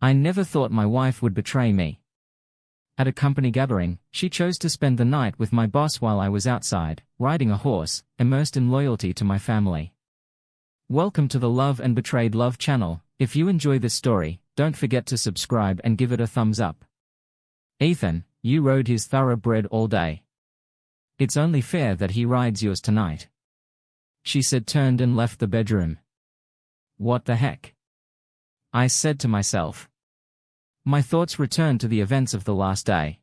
I never thought my wife would betray me. At a company gathering, she chose to spend the night with my boss while I was outside, riding a horse, immersed in loyalty to my family. Welcome to the Love and Betrayed Love channel. If you enjoy this story, don't forget to subscribe and give it a thumbs up. Ethan, you rode his thoroughbred all day. It's only fair that he rides yours tonight. She said, turned and left the bedroom. What the heck? I said to myself. My thoughts returned to the events of the last day.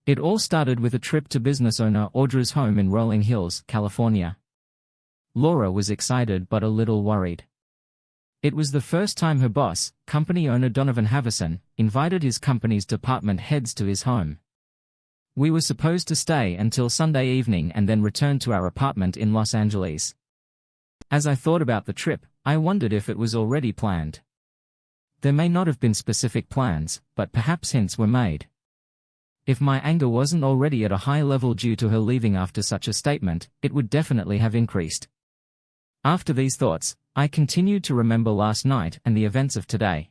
It all started with a trip to business owner Audra's home in Rolling Hills, California. Laura was excited but a little worried. It was the first time her boss, company owner Donovan invited his company's department heads to his home. We were supposed to stay until Sunday evening and then return to our apartment in Los Angeles. As I thought about the trip, I wondered if it was already planned. There may not have been specific plans, but perhaps hints were made. If my anger wasn't already at a high level due to her leaving after such a statement, it would definitely have increased. After these thoughts, I continued to remember last night and the events of today.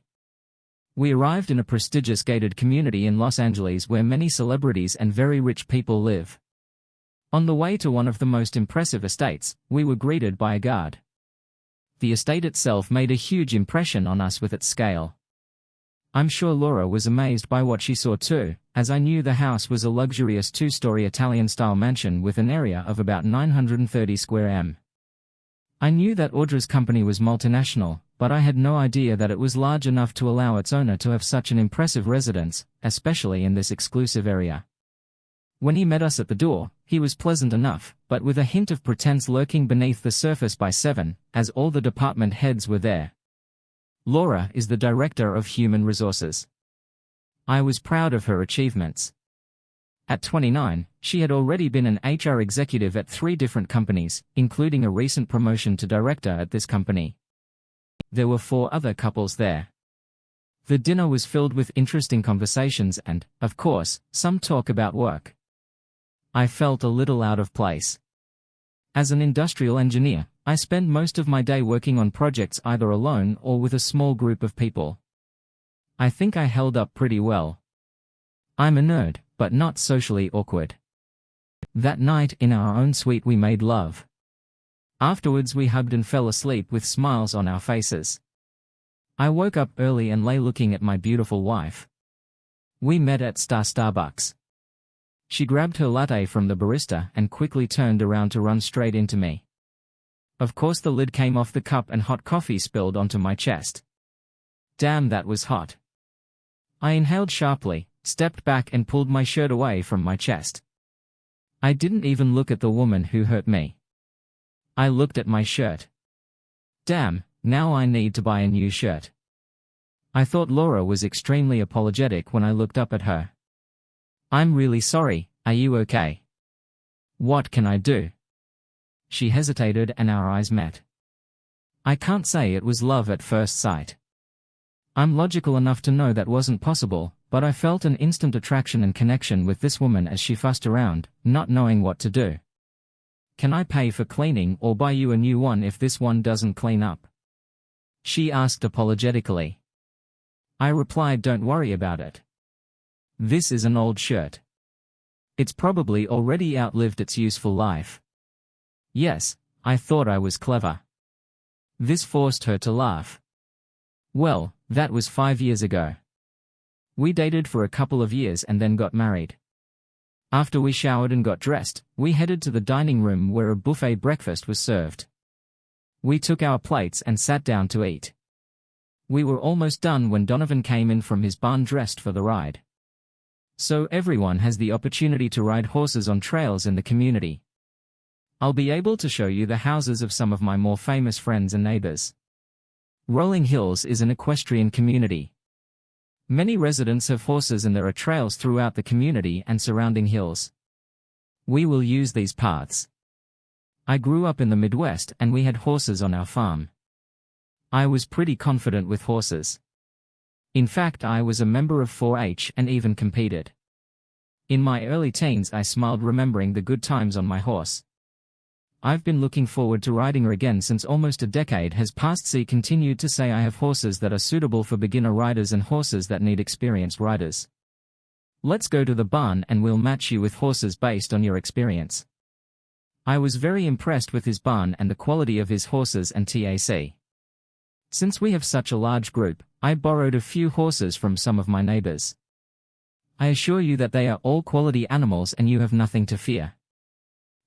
We arrived in a prestigious gated community in Los Angeles where many celebrities and very rich people live. On the way to one of the most impressive estates, we were greeted by a guard. The estate itself made a huge impression on us with its scale. I'm sure Laura was amazed by what she saw too, as I knew the house was a luxurious two-story Italian-style mansion with an area of about 930 square m. I knew that Audra's company was multinational, but I had no idea that it was large enough to allow its owner to have such an impressive residence, especially in this exclusive area. When he met us at the door, he was pleasant enough, but with a hint of pretense lurking beneath the surface by 7, as all the department heads were there. Laura is the Director of Human Resources. I was proud of her achievements. At 29, she had already been an HR executive at 3 different companies, including a recent promotion to director at this company. There were 4 other couples there. The dinner was filled with interesting conversations and, of course, some talk about work. I felt a little out of place. As an industrial engineer, I spend most of my day working on projects either alone or with a small group of people. I think I held up pretty well. I'm a nerd, but not socially awkward. That night in our own suite we made love. Afterwards we hugged and fell asleep with smiles on our faces. I woke up early and lay looking at my beautiful wife. We met at Starbucks. She grabbed her latte from the barista and quickly turned around to run straight into me. Of course the lid came off the cup and hot coffee spilled onto my chest. Damn, that was hot. I inhaled sharply, stepped back and pulled my shirt away from my chest. I didn't even look at the woman who hurt me. I looked at my shirt. Damn, now I need to buy a new shirt. I thought Laura was extremely apologetic when I looked up at her. I'm really sorry, are you okay? What can I do? She hesitated and our eyes met. I can't say it was love at first sight. I'm logical enough to know that wasn't possible, but I felt an instant attraction and connection with this woman as she fussed around, not knowing what to do. Can I pay for cleaning or buy you a new one if this one doesn't clean up? She asked apologetically. I replied, don't worry about it. This is an old shirt. It's probably already outlived its useful life. Yes, I thought I was clever. This forced her to laugh. Well, that was 5 years ago. We dated for a couple of years and then got married. After we showered and got dressed, we headed to the dining room where a buffet breakfast was served. We took our plates and sat down to eat. We were almost done when Donovan came in from his barn dressed for the ride. So everyone has the opportunity to ride horses on trails in the community. I'll be able to show you the houses of some of my more famous friends and neighbors. Rolling Hills is an equestrian community. Many residents have horses and there are trails throughout the community and surrounding hills. We will use these paths. I grew up in the Midwest and we had horses on our farm. I was pretty confident with horses. In fact, I was a member of 4-H and even competed. In my early teens I smiled remembering the good times on my horse. I've been looking forward to riding her again since almost a decade has passed. She continued to say I have horses that are suitable for beginner riders and horses that need experienced riders. Let's go to the barn and we'll match you with horses based on your experience. I was very impressed with his barn and the quality of his horses and TAC. Since we have such a large group, I borrowed a few horses from some of my neighbors. I assure you that they are all quality animals and you have nothing to fear.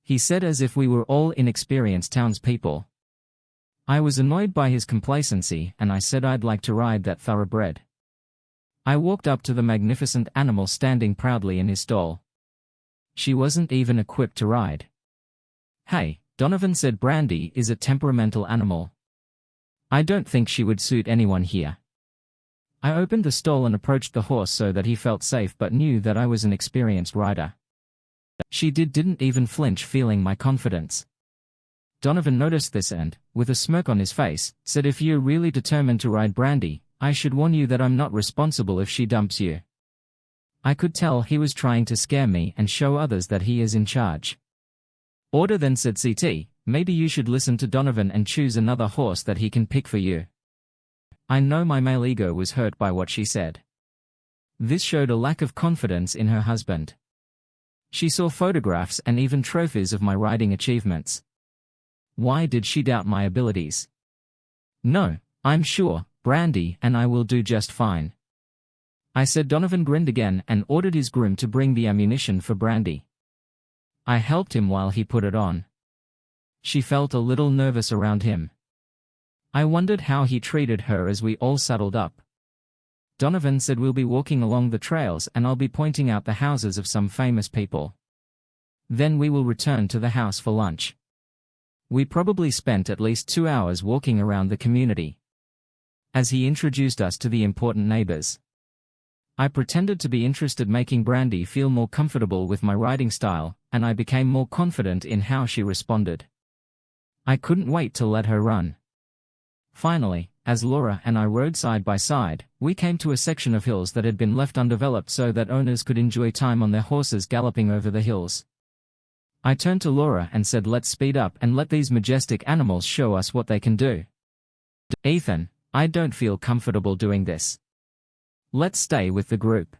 He said as if we were all inexperienced townspeople. I was annoyed by his complacency and I said I'd like to ride that thoroughbred. I walked up to the magnificent animal standing proudly in his stall. She wasn't even equipped to ride. Hey, Donovan said, Brandy is a temperamental animal. I don't think she would suit anyone here. I opened the stall and approached the horse so that he felt safe but knew that I was an experienced rider. She didn't even flinch, feeling my confidence. Donovan noticed this and, with a smirk on his face, said if you're really determined to ride Brandy, I should warn you that I'm not responsible if she dumps you. I could tell he was trying to scare me and show others that he is in charge. Order then said CT, maybe you should listen to Donovan and choose another horse that he can pick for you. I know my male ego was hurt by what she said. This showed a lack of confidence in her husband. She saw photographs and even trophies of my riding achievements. Why did she doubt my abilities? No, I'm sure, Brandy and I will do just fine. I said. Donovan grinned again and ordered his groom to bring the ammunition for Brandy. I helped him while he put it on. She felt a little nervous around him. I wondered how he treated her as we all saddled up. Donovan said we'll be walking along the trails and I'll be pointing out the houses of some famous people. Then we will return to the house for lunch. We probably spent at least 2 hours walking around the community. As he introduced us to the important neighbors, I pretended to be interested, making Brandy feel more comfortable with my riding style, and I became more confident in how she responded. I couldn't wait to let her run. Finally, as Laura and I rode side by side, we came to a section of hills that had been left undeveloped so that owners could enjoy time on their horses galloping over the hills. I turned to Laura and said, let's speed up and let these majestic animals show us what they can do. Ethan, I don't feel comfortable doing this. Let's stay with the group.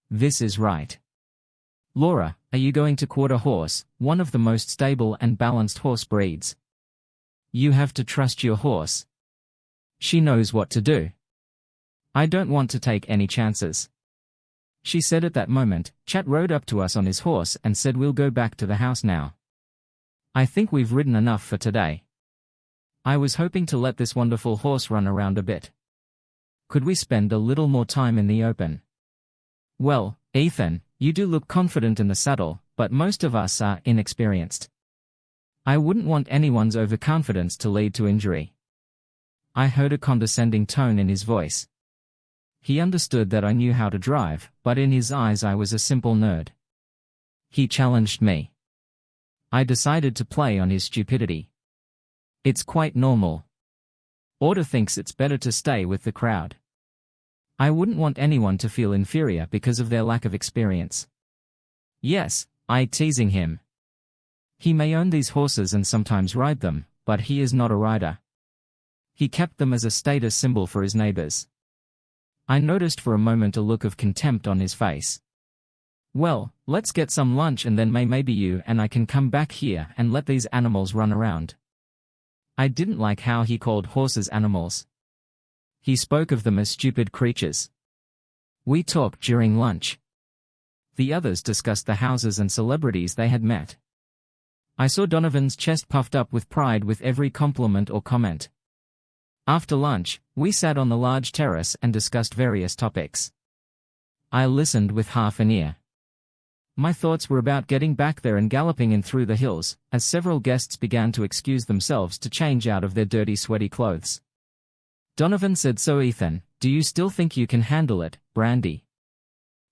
This is right. Laura, are you going to quarter horse, one of the most stable and balanced horse breeds? You have to trust your horse. She knows what to do. I don't want to take any chances. She said. At that moment, Chat rode up to us on his horse and said we'll go back to the house now. I think we've ridden enough for today. I was hoping to let this wonderful horse run around a bit. Could we spend a little more time in the open? Well, Ethan, you do look confident in the saddle, but most of us are inexperienced. I wouldn't want anyone's overconfidence to lead to injury. I heard a condescending tone in his voice. He understood that I knew how to drive, but in his eyes I was a simple nerd. He challenged me. I decided to play on his stupidity. It's quite normal. Order thinks it's better to stay with the crowd. I wouldn't want anyone to feel inferior because of their lack of experience. Yes, I teasing him. He may own these horses and sometimes ride them, but he is not a rider. He kept them as a status symbol for his neighbors. I noticed for a moment a look of contempt on his face. Well, let's get some lunch and then maybe you and I can come back here and let these animals run around. I didn't like how he called horses animals. He spoke of them as stupid creatures. We talked during lunch. The others discussed the houses and celebrities they had met. I saw Donovan's chest puffed up with pride with every compliment or comment. After lunch, we sat on the large terrace and discussed various topics. I listened with half an ear. My thoughts were about getting back there and galloping in through the hills, as several guests began to excuse themselves to change out of their dirty, sweaty clothes. Donovan said, so Ethan, do you still think you can handle it, Brandy?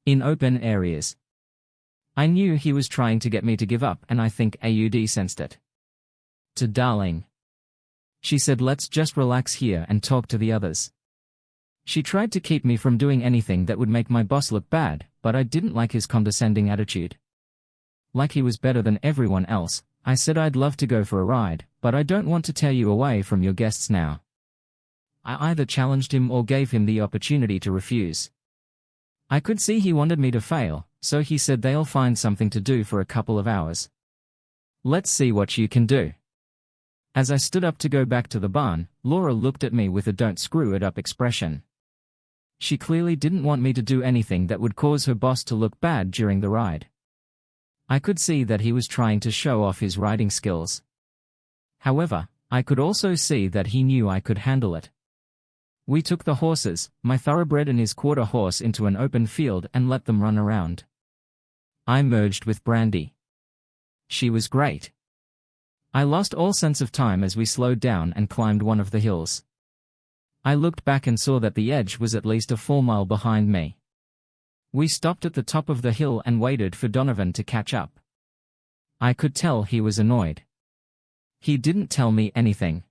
In open areas? I knew he was trying to get me to give up and I think AUD sensed it. To darling. She said, let's just relax here and talk to the others. She tried to keep me from doing anything that would make my boss look bad, but I didn't like his condescending attitude. Like he was better than everyone else, I said I'd love to go for a ride, but I don't want to tear you away from your guests now. I either challenged him or gave him the opportunity to refuse. I could see he wanted me to fail, so he said they'll find something to do for a couple of hours. Let's see what you can do. As I stood up to go back to the barn, Laura looked at me with a don't screw it up expression. She clearly didn't want me to do anything that would cause her boss to look bad during the ride. I could see that he was trying to show off his riding skills. However, I could also see that he knew I could handle it. We took the horses, my thoroughbred and his quarter horse, into an open field and let them run around. I merged with Brandy. She was great. I lost all sense of time as we slowed down and climbed one of the hills. I looked back and saw that the edge was at least a full mile behind me. We stopped at the top of the hill and waited for Donovan to catch up. I could tell he was annoyed. He didn't tell me anything.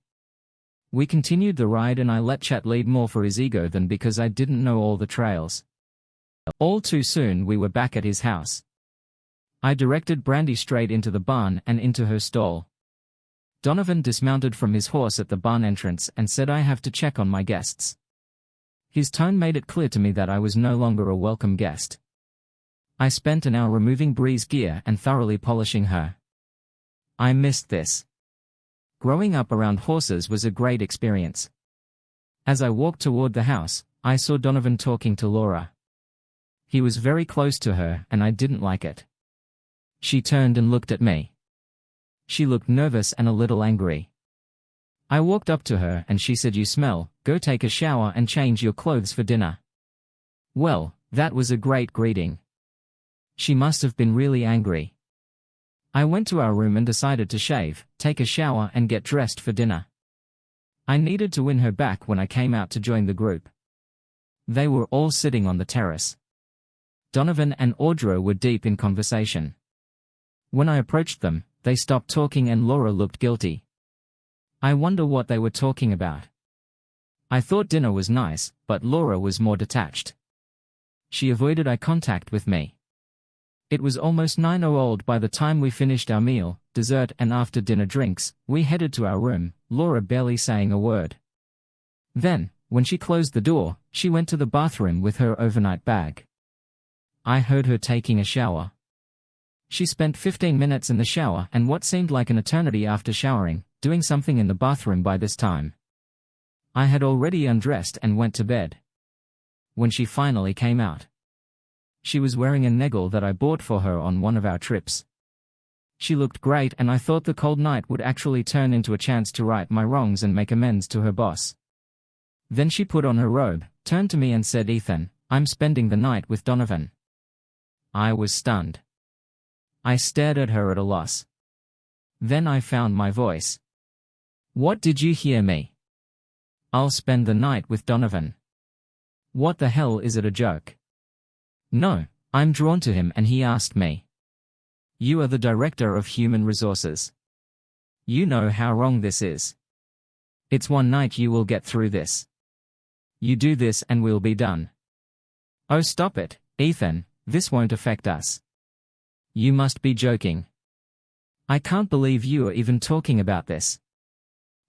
We continued the ride and I let Chet lead more for his ego than because I didn't know all the trails. All too soon we were back at his house. I directed Brandy straight into the barn and into her stall. Donovan dismounted from his horse at the barn entrance and said I have to check on my guests. His tone made it clear to me that I was no longer a welcome guest. I spent an hour removing Bree's gear and thoroughly polishing her. I missed this. Growing up around horses was a great experience. As I walked toward the house, I saw Donovan talking to Laura. He was very close to her and I didn't like it. She turned and looked at me. She looked nervous and a little angry. I walked up to her and she said, "You smell, go take a shower and change your clothes for dinner." Well, that was a great greeting. She must have been really angry. I went to our room and decided to shave, take a shower and get dressed for dinner. I needed to win her back when I came out to join the group. They were all sitting on the terrace. Donovan and Audra were deep in conversation. When I approached them, they stopped talking and Laura looked guilty. I wonder what they were talking about. I thought dinner was nice, but Laura was more detached. She avoided eye contact with me. It was almost 9:00 by the time we finished our meal, dessert and after-dinner drinks. We headed to our room, Laura barely saying a word. Then, when she closed the door, she went to the bathroom with her overnight bag. I heard her taking a shower. She spent 15 minutes in the shower and what seemed like an eternity after showering, doing something in the bathroom by this time. I had already undressed and went to bed. When she finally came out, she was wearing a negle that I bought for her on one of our trips. She looked great and I thought the cold night would actually turn into a chance to right my wrongs and make amends to her boss. Then she put on her robe, turned to me and said, "Ethan, I'm spending the night with Donovan." I was stunned. I stared at her at a loss. Then I found my voice. "What did you hear me? I'll spend the night with Donovan. What the hell, is it a joke?" "No, I'm drawn to him and he asked me." "You are the director of human resources. You know how wrong this is. It's one night, you will get through this. You do this and we'll be done." "Oh, stop it, Ethan, this won't affect us. You must be joking. I can't believe you are even talking about this.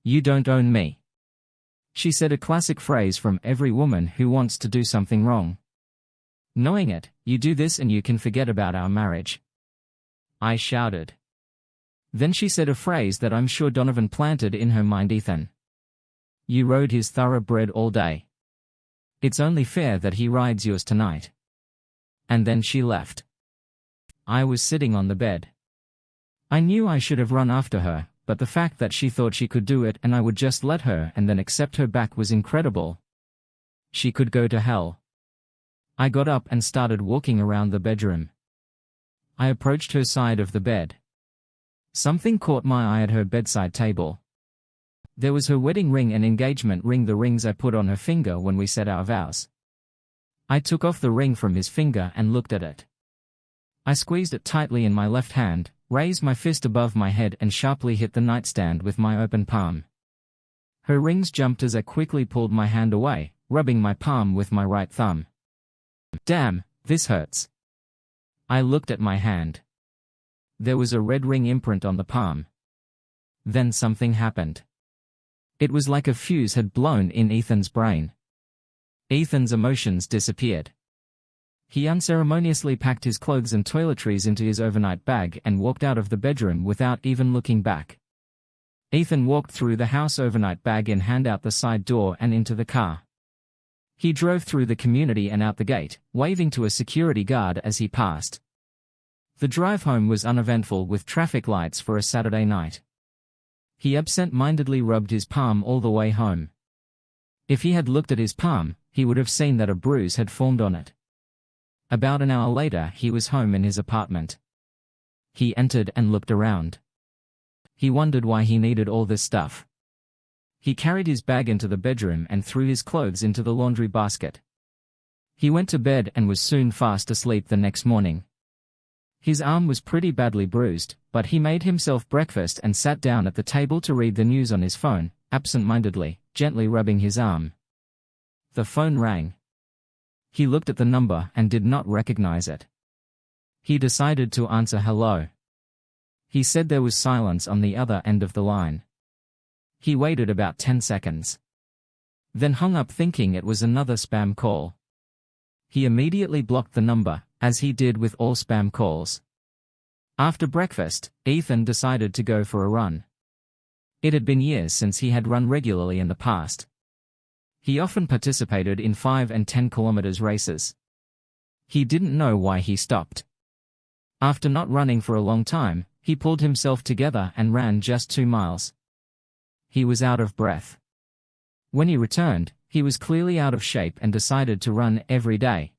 You don't own me." She said a classic phrase from every woman who wants to do something wrong. "Knowing it, you do this and you can forget about our marriage." I shouted. Then she said a phrase that I'm sure Donovan planted in her mind, "Ethan, you rode his thoroughbred all day. It's only fair that he rides yours tonight." And then she left. I was sitting on the bed. I knew I should have run after her, but the fact that she thought she could do it and I would just let her and then accept her back was incredible. She could go to hell. I got up and started walking around the bedroom. I approached her side of the bed. Something caught my eye at her bedside table. There was her wedding ring and engagement ring, the rings I put on her finger when we said our vows. I took off the ring from his finger and looked at it. I squeezed it tightly in my left hand, raised my fist above my head and sharply hit the nightstand with my open palm. Her rings jumped as I quickly pulled my hand away, rubbing my palm with my right thumb. "Damn, this hurts." I looked at my hand. There was a red ring imprint on the palm. Then something happened. It was like a fuse had blown in Ethan's brain. Ethan's emotions disappeared. He unceremoniously packed his clothes and toiletries into his overnight bag and walked out of the bedroom without even looking back. Ethan walked through the house overnight bag in hand out the side door and into the car. He drove through the community and out the gate, waving to a security guard as he passed. The drive home was uneventful with traffic lights for a Saturday night. He absent-mindedly rubbed his palm all the way home. If he had looked at his palm, he would have seen that a bruise had formed on it. About an hour later he was home in his apartment. He entered and looked around. He wondered why he needed all this stuff. He carried his bag into the bedroom and threw his clothes into the laundry basket. He went to bed and was soon fast asleep the next morning. His arm was pretty badly bruised, but he made himself breakfast and sat down at the table to read the news on his phone, absent-mindedly, gently rubbing his arm. The phone rang. He looked at the number and did not recognize it. He decided to answer hello. He said there was silence on the other end of the line. He waited about 10 seconds. Then hung up thinking it was another spam call. He immediately blocked the number, as he did with all spam calls. After breakfast, Ethan decided to go for a run. It had been years since he had run regularly in the past. He often participated in 5 and 10 kilometers races. He didn't know why he stopped. After not running for a long time, he pulled himself together and ran just 2 miles. He was out of breath. When he returned, he was clearly out of shape and decided to run every day.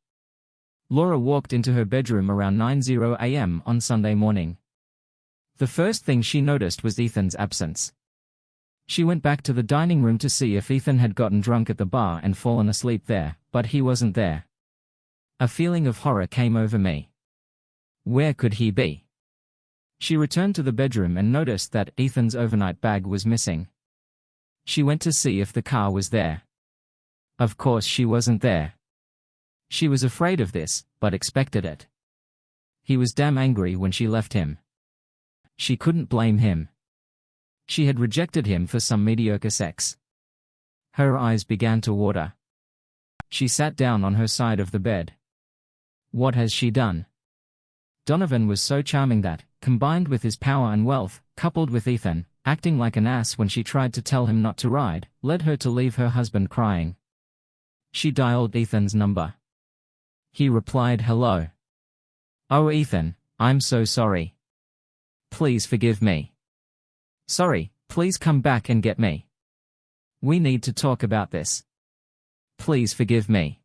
Laura walked into her bedroom around 9:00 a.m. on Sunday morning. The first thing she noticed was Ethan's absence. She went back to the dining room to see if Ethan had gotten drunk at the bar and fallen asleep there, but he wasn't there. A feeling of horror came over me. Where could he be? She returned to the bedroom and noticed that Ethan's overnight bag was missing. She went to see if the car was there. Of course she wasn't there. She was afraid of this, but expected it. He was damn angry when she left him. She couldn't blame him. She had rejected him for some mediocre sex. Her eyes began to water. She sat down on her side of the bed. What has she done? Donovan was so charming that, combined with his power and wealth, coupled with Ethan, acting like an ass when she tried to tell him not to ride, led her to leave her husband crying. She dialed Ethan's number. He replied hello. Oh Ethan, I'm so sorry. Please forgive me. Sorry, please come back and get me. We need to talk about this. Please forgive me.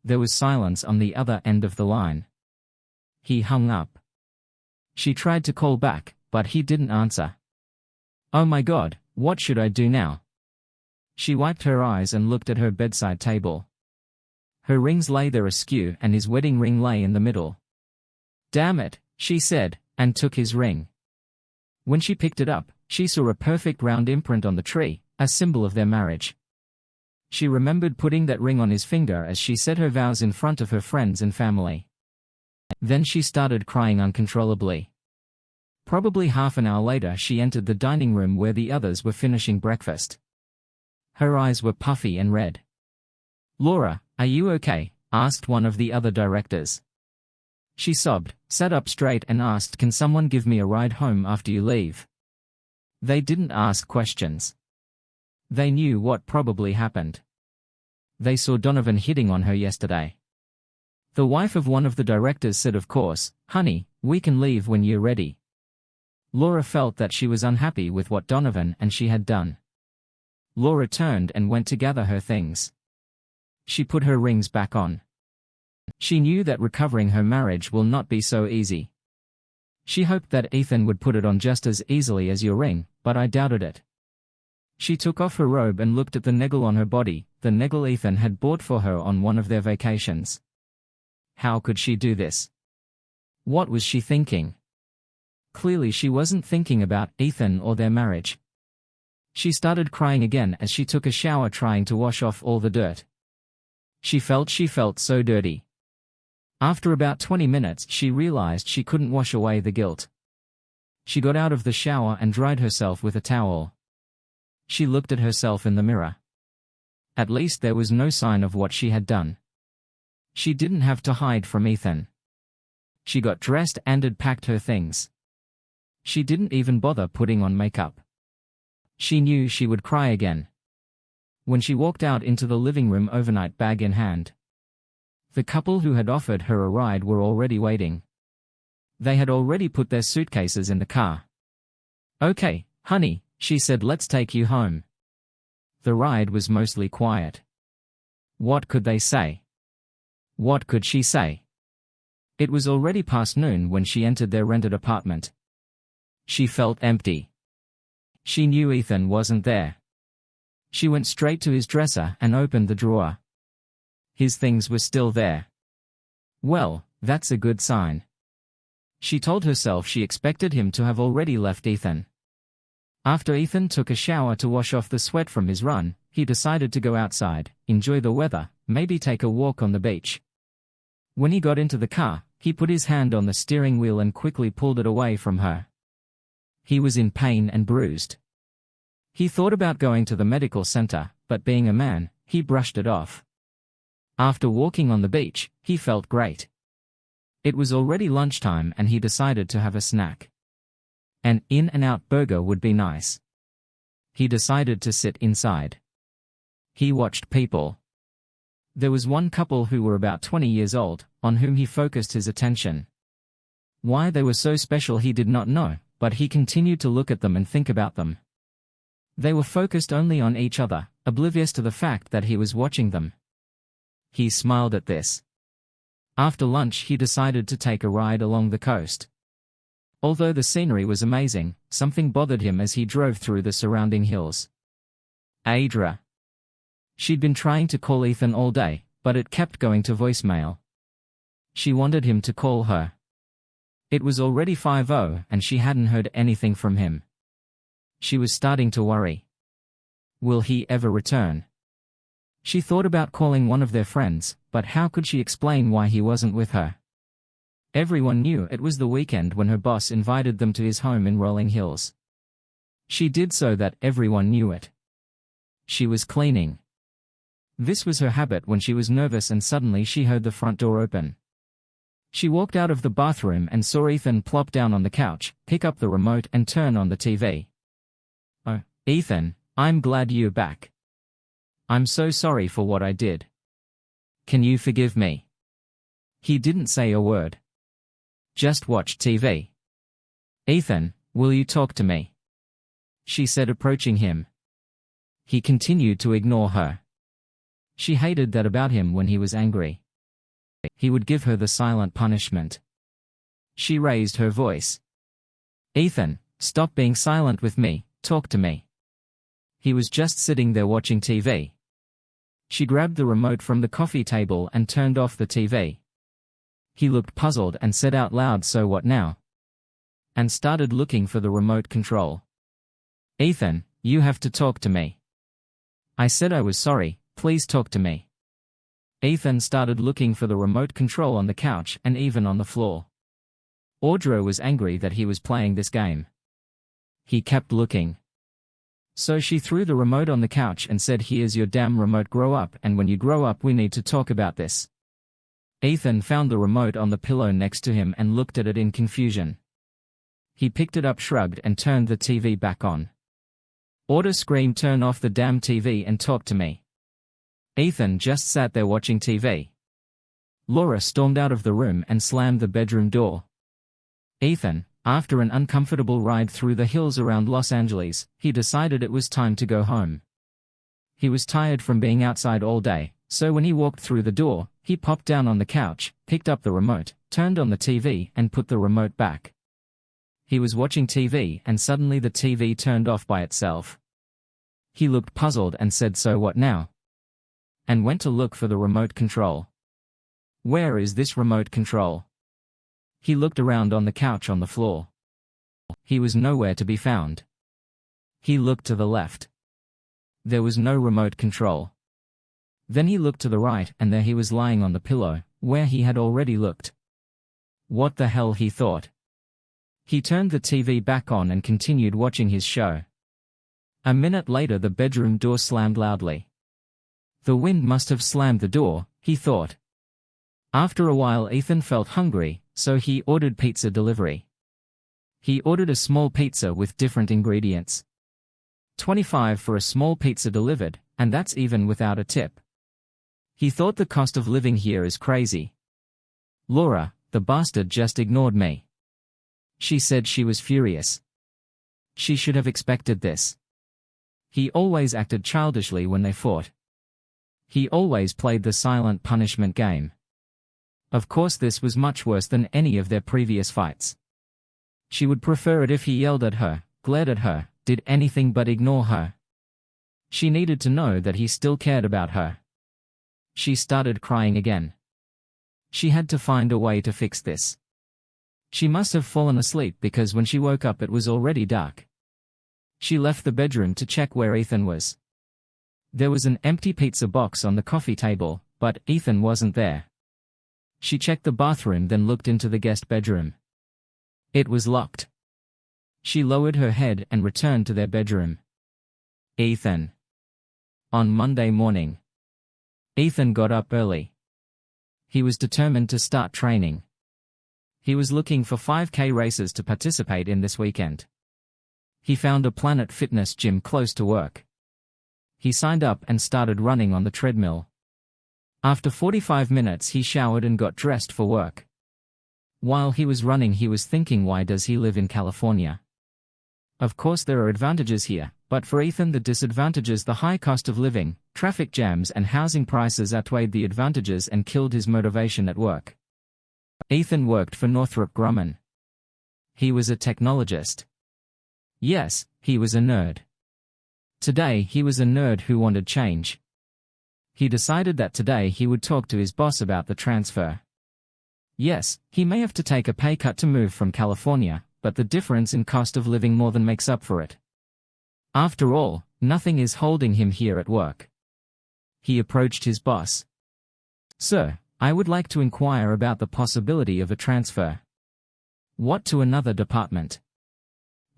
There was silence on the other end of the line. He hung up. She tried to call back, but he didn't answer. Oh my God, what should I do now? She wiped her eyes and looked at her bedside table. Her rings lay there askew and his wedding ring lay in the middle. Damn it, she said, and took his ring. When she picked it up, she saw a perfect round imprint on the tree, a symbol of their marriage. She remembered putting that ring on his finger as she said her vows in front of her friends and family. Then she started crying uncontrollably. Probably half an hour later she entered the dining room where the others were finishing breakfast. Her eyes were puffy and red. Laura, are you okay? Asked one of the other directors. She sobbed, sat up straight and asked, can someone give me a ride home after you leave? They didn't ask questions. They knew what probably happened. They saw Donovan hitting on her yesterday. The wife of one of the directors said, of course, honey, we can leave when you're ready. Laura felt that she was unhappy with what Donovan and she had done. Laura turned and went to gather her things. She put her rings back on. She knew that recovering her marriage will not be so easy. She hoped that Ethan would put it on just as easily as your ring, but I doubted it. She took off her robe and looked at the niggle on her body, the niggle Ethan had bought for her on one of their vacations. How could she do this? What was she thinking? Clearly she wasn't thinking about Ethan or their marriage. She started crying again as she took a shower trying to wash off all the dirt. She felt so dirty. After about 20 minutes she realized she couldn't wash away the guilt. She got out of the shower and dried herself with a towel. She looked at herself in the mirror. At least there was no sign of what she had done. She didn't have to hide from Ethan. She got dressed and had packed her things. She didn't even bother putting on makeup. She knew she would cry again. When she walked out into the living room overnight bag in hand, the couple who had offered her a ride were already waiting. They had already put their suitcases in the car. "Okay, honey," she said, "let's take you home." The ride was mostly quiet. What could they say? What could she say? It was already past noon when she entered their rented apartment. She felt empty. She knew Ethan wasn't there. She went straight to his dresser and opened the drawer. His things were still there. Well, that's a good sign. She told herself she expected him to have already left Ethan. After Ethan took a shower to wash off the sweat from his run, he decided to go outside, enjoy the weather, maybe take a walk on the beach. When he got into the car, he put his hand on the steering wheel and quickly pulled it away from her. He was in pain and bruised. He thought about going to the medical center, but being a man, he brushed it off. After walking on the beach, he felt great. It was already lunchtime and he decided to have a snack. An In-N-Out burger would be nice. He decided to sit inside. He watched people. There was one couple who were about 20 years old, on whom he focused his attention. Why they were so special he did not know, but he continued to look at them and think about them. They were focused only on each other, oblivious to the fact that he was watching them. He smiled at this. After lunch he decided to take a ride along the coast. Although the scenery was amazing, something bothered him as he drove through the surrounding hills. Adra. She'd been trying to call Ethan all day, but it kept going to voicemail. She wanted him to call her. It was already 5:00 and she hadn't heard anything from him. She was starting to worry. Will he ever return? She thought about calling one of their friends, but how could she explain why he wasn't with her? Everyone knew it was the weekend when her boss invited them to his home in Rolling Hills. She did so that everyone knew it. She was cleaning. This was her habit when she was nervous, and suddenly she heard the front door open. She walked out of the bathroom and saw Ethan plop down on the couch, pick up the remote and turn on the TV. "Oh, Ethan, I'm glad you're back. I'm so sorry for what I did. Can you forgive me?" He didn't say a word. Just watch TV. "Ethan, will you talk to me?" she said, approaching him. He continued to ignore her. She hated that about him when he was angry. He would give her the silent punishment. She raised her voice. "Ethan, stop being silent with me, talk to me." He was just sitting there watching TV. She grabbed the remote from the coffee table and turned off the TV. He looked puzzled and said out loud, "So what now?" and started looking for the remote control. "Ethan, you have to talk to me. I said I was sorry, please talk to me." Ethan started looking for the remote control on the couch and even on the floor. Audra was angry that he was playing this game. He kept looking. So she threw the remote on the couch and said, "Here's your damn remote, grow up, and when you grow up we need to talk about this." Ethan found the remote on the pillow next to him and looked at it in confusion. He picked it up, shrugged and turned the TV back on. Audra screamed, "Turn off the damn TV and talk to me." Ethan just sat there watching TV. Laura stormed out of the room and slammed the bedroom door. Ethan, after an uncomfortable ride through the hills around Los Angeles, he decided it was time to go home. He was tired from being outside all day, so when he walked through the door, he popped down on the couch, picked up the remote, turned on the TV and put the remote back. He was watching TV and suddenly the TV turned off by itself. He looked puzzled and said, "So what now?" and went to look for the remote control. "Where is this remote control?" He looked around on the couch on the floor. He was nowhere to be found. He looked to the left. There was no remote control. Then he looked to the right and there he was lying on the pillow, where he had already looked. What the hell, he thought. He turned the TV back on and continued watching his show. A minute later the bedroom door slammed loudly. The wind must have slammed the door, he thought. After a while Ethan felt hungry, so he ordered pizza delivery. He ordered a small pizza with different ingredients. $25 for a small pizza delivered, and that's even without a tip. He thought the cost of living here is crazy. Laura, the bastard just ignored me. She said she was furious. She should have expected this. He always acted childishly when they fought. He always played the silent punishment game. Of course this was much worse than any of their previous fights. She would prefer it if he yelled at her, glared at her, did anything but ignore her. She needed to know that he still cared about her. She started crying again. She had to find a way to fix this. She must have fallen asleep because when she woke up it was already dark. She left the bedroom to check where Ethan was. There was an empty pizza box on the coffee table, but Ethan wasn't there. She checked the bathroom then looked into the guest bedroom. It was locked. She lowered her head and returned to their bedroom. Ethan. On Monday morning. Ethan got up early. He was determined to start training. He was looking for 5K races to participate in this weekend. He found a Planet Fitness gym close to work. He signed up and started running on the treadmill. After 45 minutes he showered and got dressed for work. While he was running he was thinking, why does he live in California? Of course there are advantages here, but for Ethan the disadvantages, the high cost of living, traffic jams and housing prices outweighed the advantages and killed his motivation at work. Ethan worked for Northrop Grumman. He was a technologist. Yes, he was a nerd. Today he was a nerd who wanted change. He decided that today he would talk to his boss about the transfer. Yes, he may have to take a pay cut to move from California, but the difference in cost of living more than makes up for it. After all, nothing is holding him here at work. He approached his boss. Sir, I would like to inquire about the possibility of a transfer. What, to another department?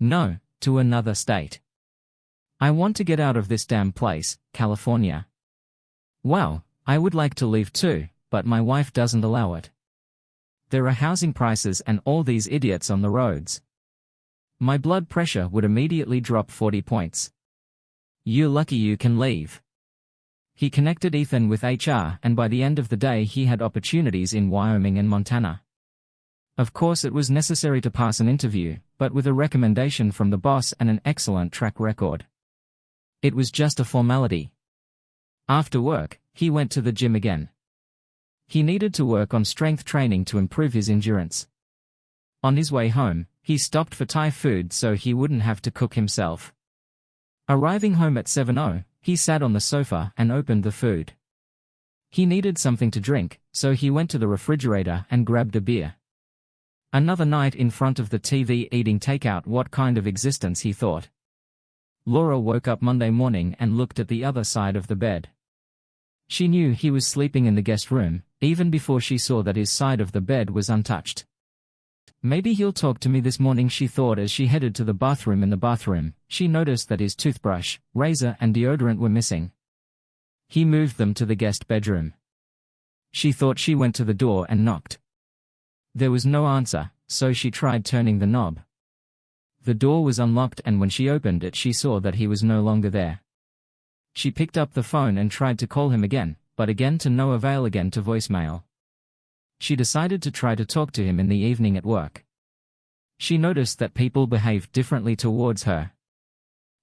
No, to another state. I want to get out of this damn place, California. Well, I would like to leave too, but my wife doesn't allow it. There are housing prices and all these idiots on the roads. My blood pressure would immediately drop 40 points. You're lucky you can leave. He connected Ethan with HR, and by the end of the day he had opportunities in Wyoming and Montana. Of course it was necessary to pass an interview, but with a recommendation from the boss and an excellent track record. It was just a formality. After work, he went to the gym again. He needed to work on strength training to improve his endurance. On his way home, he stopped for Thai food so he wouldn't have to cook himself. Arriving home at 7:00, he sat on the sofa and opened the food. He needed something to drink, so he went to the refrigerator and grabbed a beer. Another night in front of the TV eating takeout, what kind of existence, he thought. Laura woke up Monday morning and looked at the other side of the bed. She knew he was sleeping in the guest room, even before she saw that his side of the bed was untouched. Maybe he'll talk to me this morning, she thought as she headed to the bathroom. In the bathroom, she noticed that his toothbrush, razor and deodorant were missing. He moved them to the guest bedroom. She thought. She went to the door and knocked. There was no answer, so she tried turning the knob. The door was unlocked, and when she opened it she saw that he was no longer there. She picked up the phone and tried to call him again, but again to no avail, again to voicemail. She decided to try to talk to him in the evening at work. She noticed that people behaved differently towards her.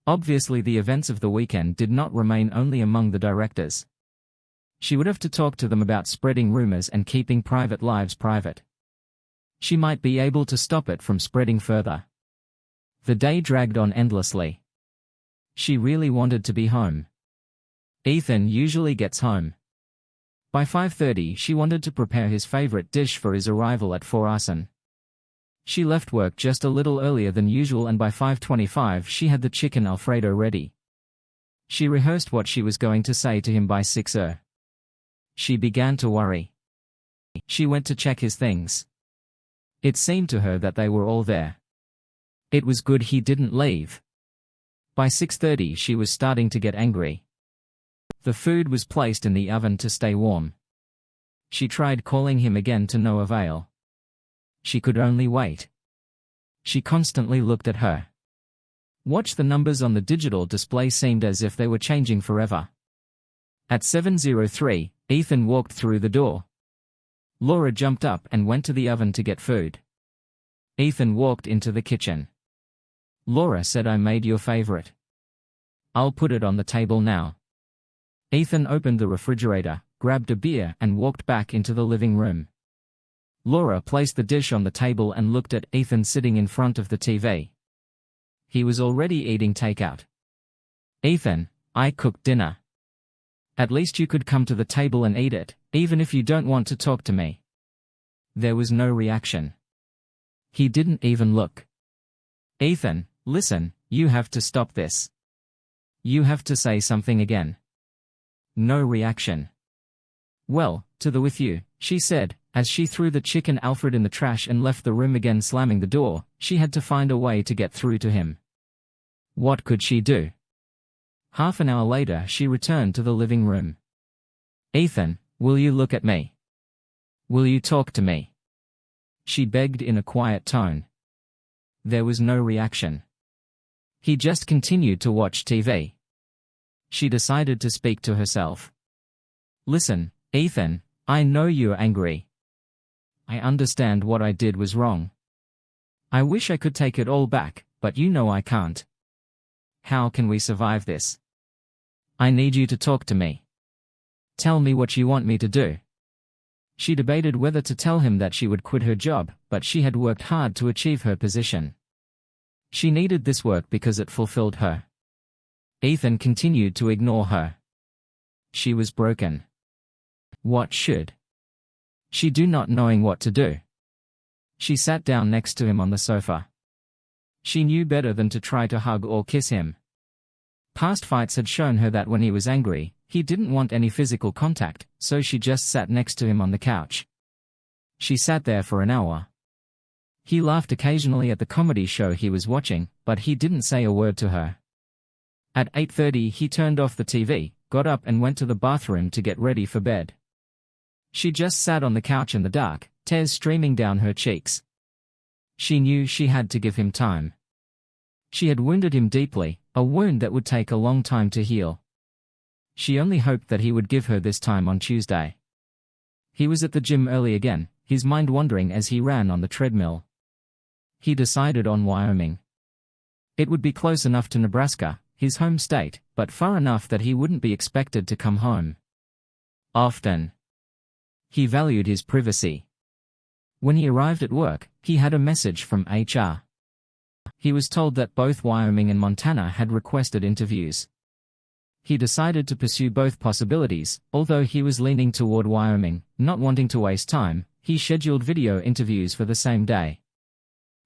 Obviously the events of the weekend did not remain only among the directors. She would have to talk to them about spreading rumors and keeping private lives private. She might be able to stop it from spreading further. The day dragged on endlessly. She really wanted to be home. Ethan usually gets home. By 5:30 she wanted to prepare his favorite dish for his arrival at 4 p.m. She left work just a little earlier than usual, and by 5:25 she had the chicken Alfredo ready. She rehearsed what she was going to say to him by 6:00. She began to worry. She went to check his things. It seemed to her that they were all there. It was good he didn't leave. By 6:30 she was starting to get angry. The food was placed in the oven to stay warm. She tried calling him again to no avail. She could only wait. She constantly looked at her watch. The numbers on the digital display seemed as if they were changing forever. At 7:03, Ethan walked through the door. Laura jumped up and went to the oven to get food. Ethan walked into the kitchen. Laura said, "I made your favorite. I'll put it on the table now." Ethan opened the refrigerator, grabbed a beer and walked back into the living room. Laura placed the dish on the table and looked at Ethan sitting in front of the TV. He was already eating takeout. "Ethan, I cooked dinner. At least you could come to the table and eat it, even if you don't want to talk to me." There was no reaction. He didn't even look. "Ethan, listen, you have to stop this. You have to say something again." No reaction. "Well, to the with you," she said, as she threw the chicken Alfred in the trash and left the room again, slamming the door. She had to find a way to get through to him. What could she do? Half an hour later she returned to the living room. "Ethan, will you look at me? Will you talk to me?" She begged in a quiet tone. There was no reaction. He just continued to watch TV. She decided to speak to herself. "Listen, Ethan, I know you're angry. I understand what I did was wrong. I wish I could take it all back, but you know I can't. How can we survive this? I need you to talk to me. Tell me what you want me to do." She debated whether to tell him that she would quit her job, but she had worked hard to achieve her position. She needed this work because it fulfilled her. Ethan continued to ignore her. She was broken. What should she do, not knowing what to do? She sat down next to him on the sofa. She knew better than to try to hug or kiss him. Past fights had shown her that when he was angry, he didn't want any physical contact, so she just sat next to him on the couch. She sat there for an hour. He laughed occasionally at the comedy show he was watching, but he didn't say a word to her. At 8:30 he turned off the TV, got up and went to the bathroom to get ready for bed. She just sat on the couch in the dark, tears streaming down her cheeks. She knew she had to give him time. She had wounded him deeply, a wound that would take a long time to heal. She only hoped that he would give her this time on Tuesday. He was at the gym early again, his mind wandering as he ran on the treadmill. He decided on Wyoming. It would be close enough to Nebraska, his home state, but far enough that he wouldn't be expected to come home often. He valued his privacy. When he arrived at work, he had a message from HR. He was told that both Wyoming and Montana had requested interviews. He decided to pursue both possibilities, although he was leaning toward Wyoming. Not wanting to waste time, he scheduled video interviews for the same day.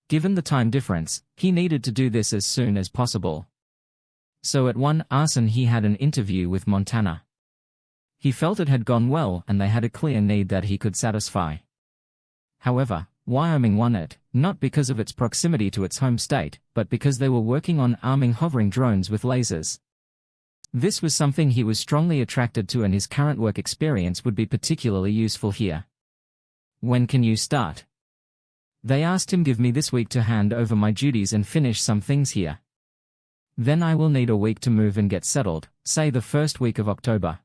Given the time difference, he needed to do this as soon as possible. So at 1:00 he had an interview with Montana. He felt it had gone well and they had a clear need that he could satisfy. However, Wyoming won it, not because of its proximity to its home state, but because they were working on arming hovering drones with lasers. This was something he was strongly attracted to, and his current work experience would be particularly useful here. "When can you start?" They asked him. "Give me this week to hand over my duties and finish some things here. Then I will need a week to move and get settled, say the first week of October."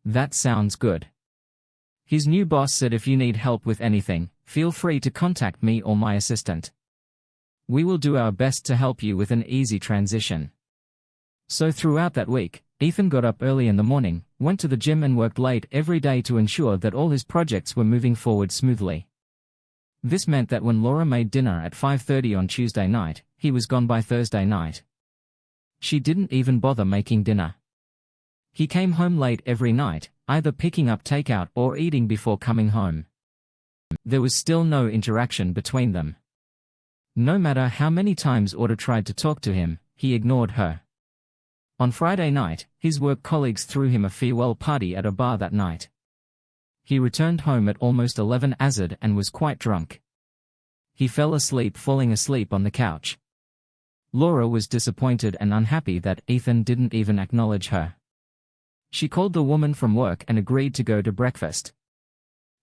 That sounds good. His new boss said, "If you need help with anything, feel free to contact me or my assistant. We will do our best to help you with an easy transition." So throughout that week, Ethan got up early in the morning, went to the gym and worked late every day to ensure that all his projects were moving forward smoothly. This meant that when Laura made dinner at 5:30 on Tuesday night, he was gone by Thursday night. She didn't even bother making dinner. He came home late every night, either picking up takeout or eating before coming home. There was still no interaction between them. No matter how many times Audra tried to talk to him, he ignored her. On Friday night, his work colleagues threw him a farewell party at a bar that night. He returned home at almost 11 AZ and was quite drunk. He fell asleep falling asleep on the couch. Laura was disappointed and unhappy that Ethan didn't even acknowledge her. She called the woman from work and agreed to go to breakfast.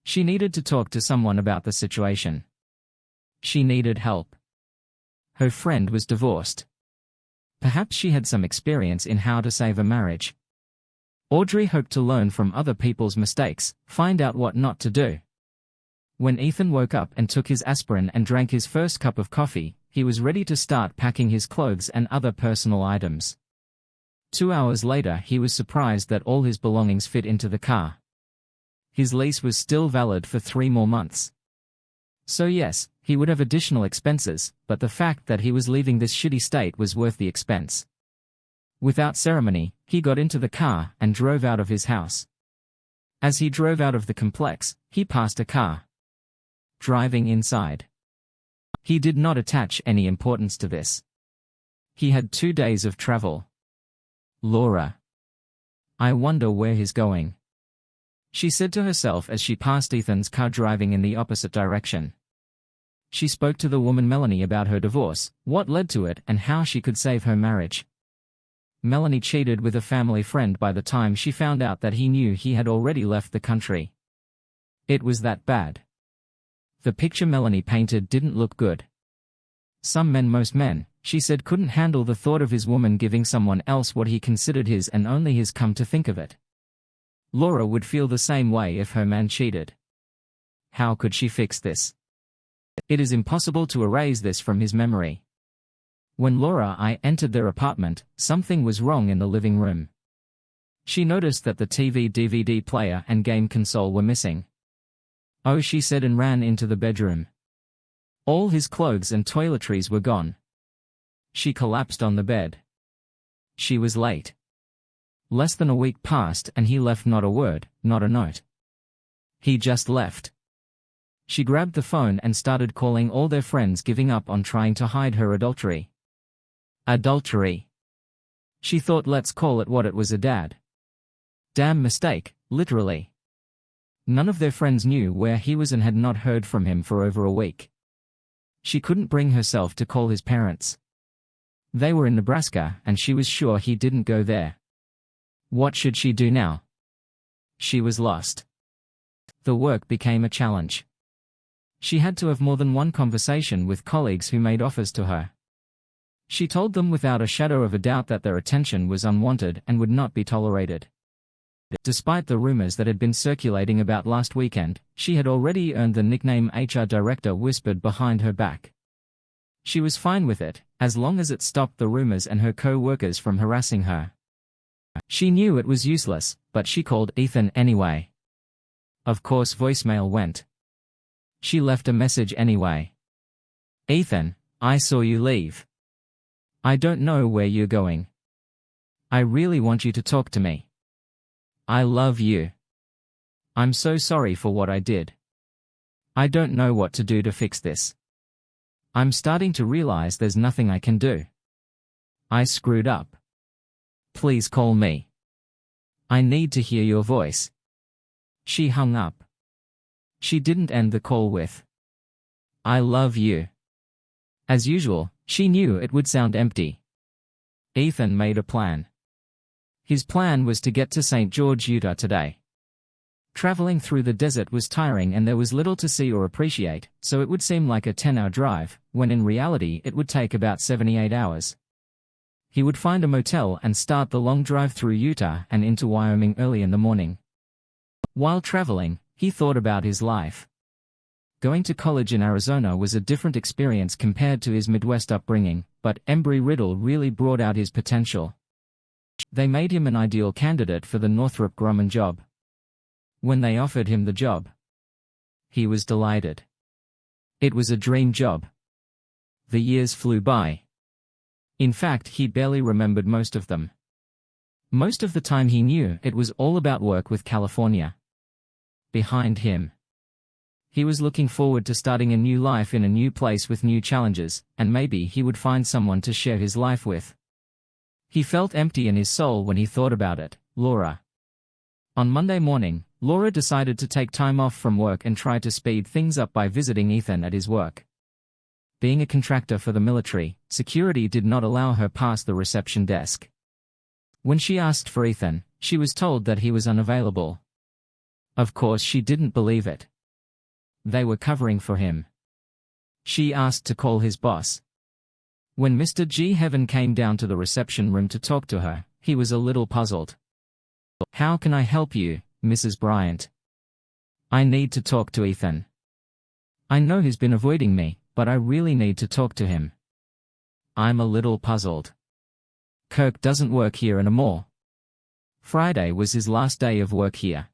She needed to talk to someone about the situation. She needed help. Her friend was divorced. Perhaps she had some experience in how to save a marriage. Audrey hoped to learn from other people's mistakes, find out what not to do. When Ethan woke up and took his aspirin and drank his first cup of coffee, he was ready to start packing his clothes and other personal items. 2 hours later, he was surprised that all his belongings fit into the car. His lease was still valid for 3 more months. So yes, he would have additional expenses, but the fact that he was leaving this shitty state was worth the expense. Without ceremony, he got into the car and drove out of his house. As he drove out of the complex, he passed a car. Driving inside. He did not attach any importance to this. He had 2 days of travel. Laura. I wonder where he's going. She said to herself as she passed Ethan's car driving in the opposite direction. She spoke to the woman Melanie about her divorce, what led to it and how she could save her marriage. Melanie cheated with a family friend by the time she found out that he knew he had already left the country. It was that bad. The picture Melanie painted didn't look good. Some men, most men, she said, couldn't handle the thought of his woman giving someone else what he considered his and only his. Come to think of it, Laura would feel the same way if her man cheated. How could she fix this? It is impossible to erase this from his memory. When Laura I entered their apartment, something was wrong in the living room. She noticed that the TV, DVD player and game console were missing. Oh, she said, and ran into the bedroom. All his clothes and toiletries were gone. She collapsed on the bed. She was late. Less than a week passed and he left, not a word, not a note. He just left. She grabbed the phone and started calling all their friends, giving up on trying to hide her adultery. Adultery. She thought, let's call it what it was, a damn mistake, literally. None of their friends knew where he was and had not heard from him for over a week. She couldn't bring herself to call his parents. They were in Nebraska and she was sure he didn't go there. What should she do now? She was lost. The work became a challenge. She had to have more than one conversation with colleagues who made offers to her. She told them without a shadow of a doubt that their attention was unwanted and would not be tolerated. Despite the rumors that had been circulating about last weekend, she had already earned the nickname HR Director whispered behind her back. She was fine with it, as long as it stopped the rumors and her co-workers from harassing her. She knew it was useless, but she called Ethan anyway. Of course, voicemail went. She left a message anyway. Ethan, I saw you leave. I don't know where you're going. I really want you to talk to me. I love you. I'm so sorry for what I did. I don't know what to do to fix this. I'm starting to realize there's nothing I can do. I screwed up. Please call me. I need to hear your voice. She hung up. She didn't end the call with, I love you. As usual, she knew it would sound empty. Ethan made a plan. His plan was to get to St. George, Utah today. Traveling through the desert was tiring and there was little to see or appreciate, so it would seem like a 10-hour drive, when in reality it would take about 78 hours. He would find a motel and start the long drive through Utah and into Wyoming early in the morning. While traveling, he thought about his life. Going to college in Arizona was a different experience compared to his Midwest upbringing, but Embry-Riddle really brought out his potential. They made him an ideal candidate for the Northrop Grumman job. When they offered him the job, he was delighted. It was a dream job. The years flew by. In fact, he barely remembered most of them. Most of the time he knew it was all about work with California. Behind him. He was looking forward to starting a new life in a new place with new challenges, and maybe he would find someone to share his life with. He felt empty in his soul when he thought about it, Laura. On Monday morning, Laura decided to take time off from work and try to speed things up by visiting Ethan at his work. Being a contractor for the military, security did not allow her past the reception desk. When she asked for Ethan, she was told that he was unavailable. Of course she didn't believe it. They were covering for him. She asked to call his boss. When Mr. G. Heaven came down to the reception room to talk to her, he was a little puzzled. "How can I help you, Mrs. Bryant? I need to talk to Ethan. I know he's been avoiding me, but I really need to talk to him." "I'm a little puzzled. Kirk doesn't work here anymore. Friday was his last day of work here."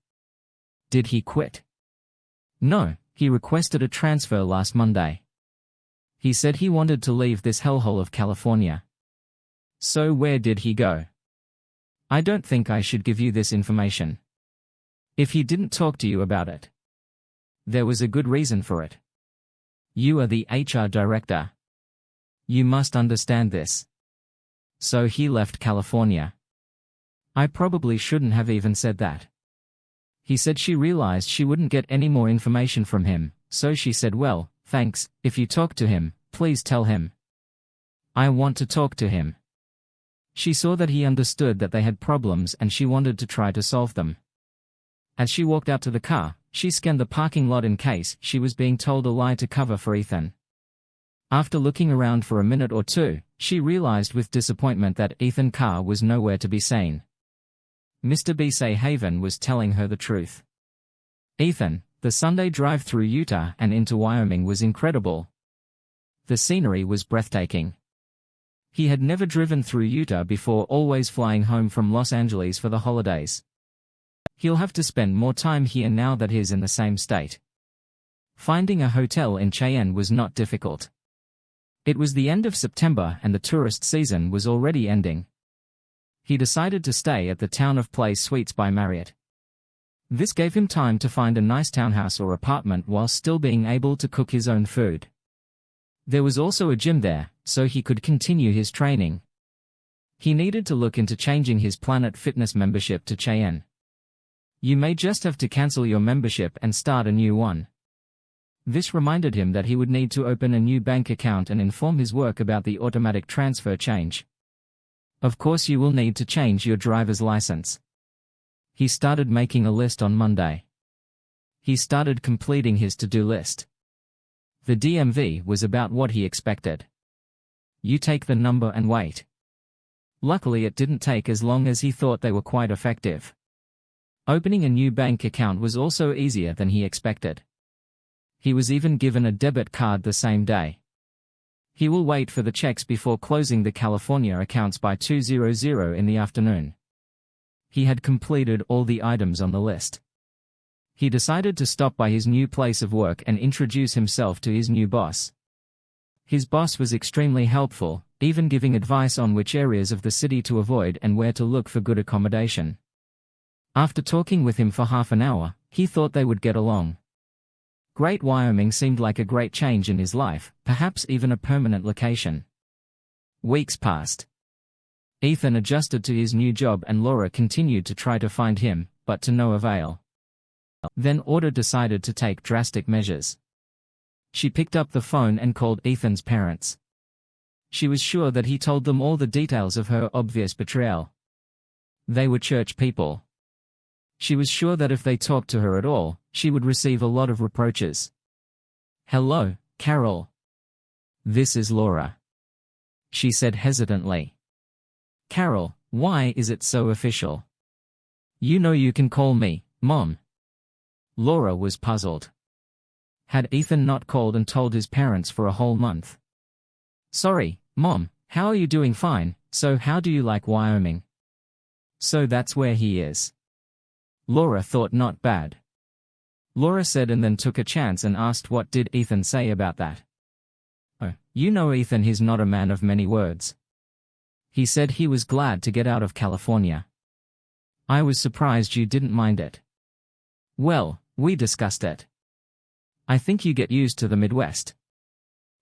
"Did he quit?" "No, he requested a transfer last Monday. He said he wanted to leave this hellhole of California." "So where did he go?" "I don't think I should give you this information. If he didn't talk to you about it, there was a good reason for it. You are the HR director. You must understand this." "So he left California." "I probably shouldn't have even said that." He said she realized she wouldn't get any more information from him, so she said, "Well, thanks, if you talk to him, please tell him. I want to talk to him." She saw that he understood that they had problems and she wanted to try to solve them. As she walked out to the car, she scanned the parking lot in case she was being told a lie to cover for Ethan. After looking around for a minute or two, she realized with disappointment that Ethan's car was nowhere to be seen. Mr. B. Haven was telling her the truth. Ethan, the Sunday drive through Utah and into Wyoming was incredible. The scenery was breathtaking. He had never driven through Utah before, always flying home from Los Angeles for the holidays. He'll have to spend more time here now that he's in the same state. Finding a hotel in Cheyenne was not difficult. It was the end of September and the tourist season was already ending. He decided to stay at the Town of Place Suites by Marriott. This gave him time to find a nice townhouse or apartment while still being able to cook his own food. There was also a gym there, so he could continue his training. He needed to look into changing his Planet Fitness membership to Cheyenne. You may just have to cancel your membership and start a new one. This reminded him that he would need to open a new bank account and inform his work about the automatic transfer change. Of course you will need to change your driver's license. He started making a list on Monday. He started completing his to-do list. The DMV was about what he expected. You take the number and wait. Luckily it didn't take as long as he thought. They were quite effective. Opening a new bank account was also easier than he expected. He was even given a debit card the same day. He will wait for the checks before closing the California accounts by 2:00 in the afternoon. He had completed all the items on the list. He decided to stop by his new place of work and introduce himself to his new boss. His boss was extremely helpful, even giving advice on which areas of the city to avoid and where to look for good accommodation. After talking with him for half an hour, he thought they would get along. Great Wyoming seemed like a great change in his life, perhaps even a permanent location. Weeks passed. Ethan adjusted to his new job and Laura continued to try to find him, but to no avail. Then Audra decided to take drastic measures. She picked up the phone and called Ethan's parents. She was sure that he told them all the details of her obvious betrayal. They were church people. She was sure that if they talked to her at all, she would receive a lot of reproaches. "Hello, Carol. This is Laura," she said hesitantly. "Carol, why is it so official? You know you can call me Mom." Laura was puzzled. Had Ethan not called and told his parents for a whole month? "Sorry, Mom, how are you doing? Fine, so how do you like Wyoming?" "So that's where he is." Laura thought not bad. Laura said and then took a chance and asked what did Ethan say about that. "Oh, you know Ethan, he's not a man of many words. He said he was glad to get out of California. I was surprised you didn't mind it." "Well, we discussed it. I think you get used to the Midwest.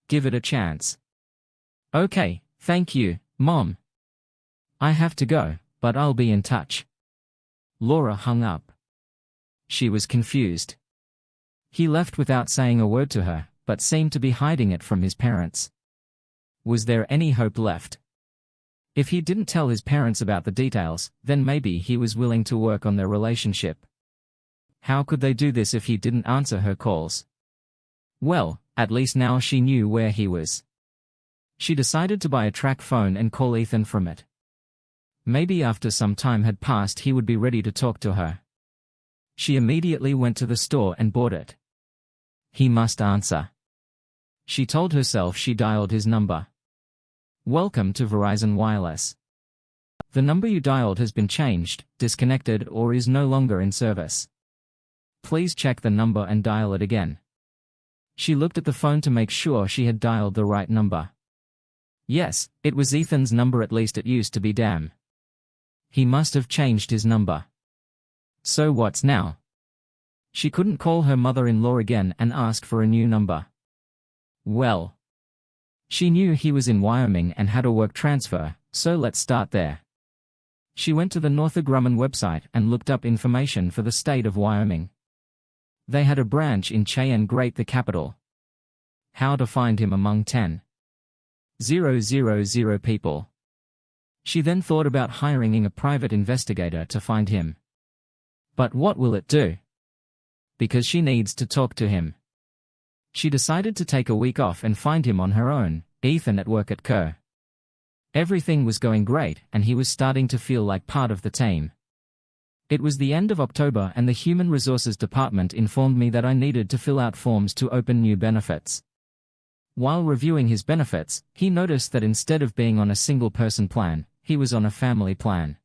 Give it a chance." "Okay, thank you, Mom. I have to go, but I'll be in touch." Laura hung up. She was confused. He left without saying a word to her, but seemed to be hiding it from his parents. Was there any hope left? If he didn't tell his parents about the details, then maybe he was willing to work on their relationship. How could they do this if he didn't answer her calls? Well, at least now she knew where he was. She decided to buy a track phone and call Ethan from it. Maybe after some time had passed he would be ready to talk to her. She immediately went to the store and bought it. He must answer. She told herself. She dialed his number. Welcome to Verizon Wireless. The number you dialed has been changed, disconnected, or is no longer in service. Please check the number and dial it again. She looked at the phone to make sure she had dialed the right number. Yes, it was Ethan's number. At least it used to be. Damn. He must have changed his number. So what's now? She couldn't call her mother-in-law again and ask for a new number. Well, she knew he was in Wyoming and had a work transfer, so let's start there. She went to the Northrop Grumman website and looked up information for the state of Wyoming. They had a branch in Cheyenne, Great, the capital. How to find him among 10,000 people. She then thought about hiring a private investigator to find him. But what will it do? Because she needs to talk to him. She decided to take a week off and find him on her own. Ethan at work at Kerr. Everything was going great and he was starting to feel like part of the team. It was the end of October and the Human Resources Department informed me that I needed to fill out forms to open new benefits. While reviewing his benefits, he noticed that instead of being on a single-person plan, he was on a family plan.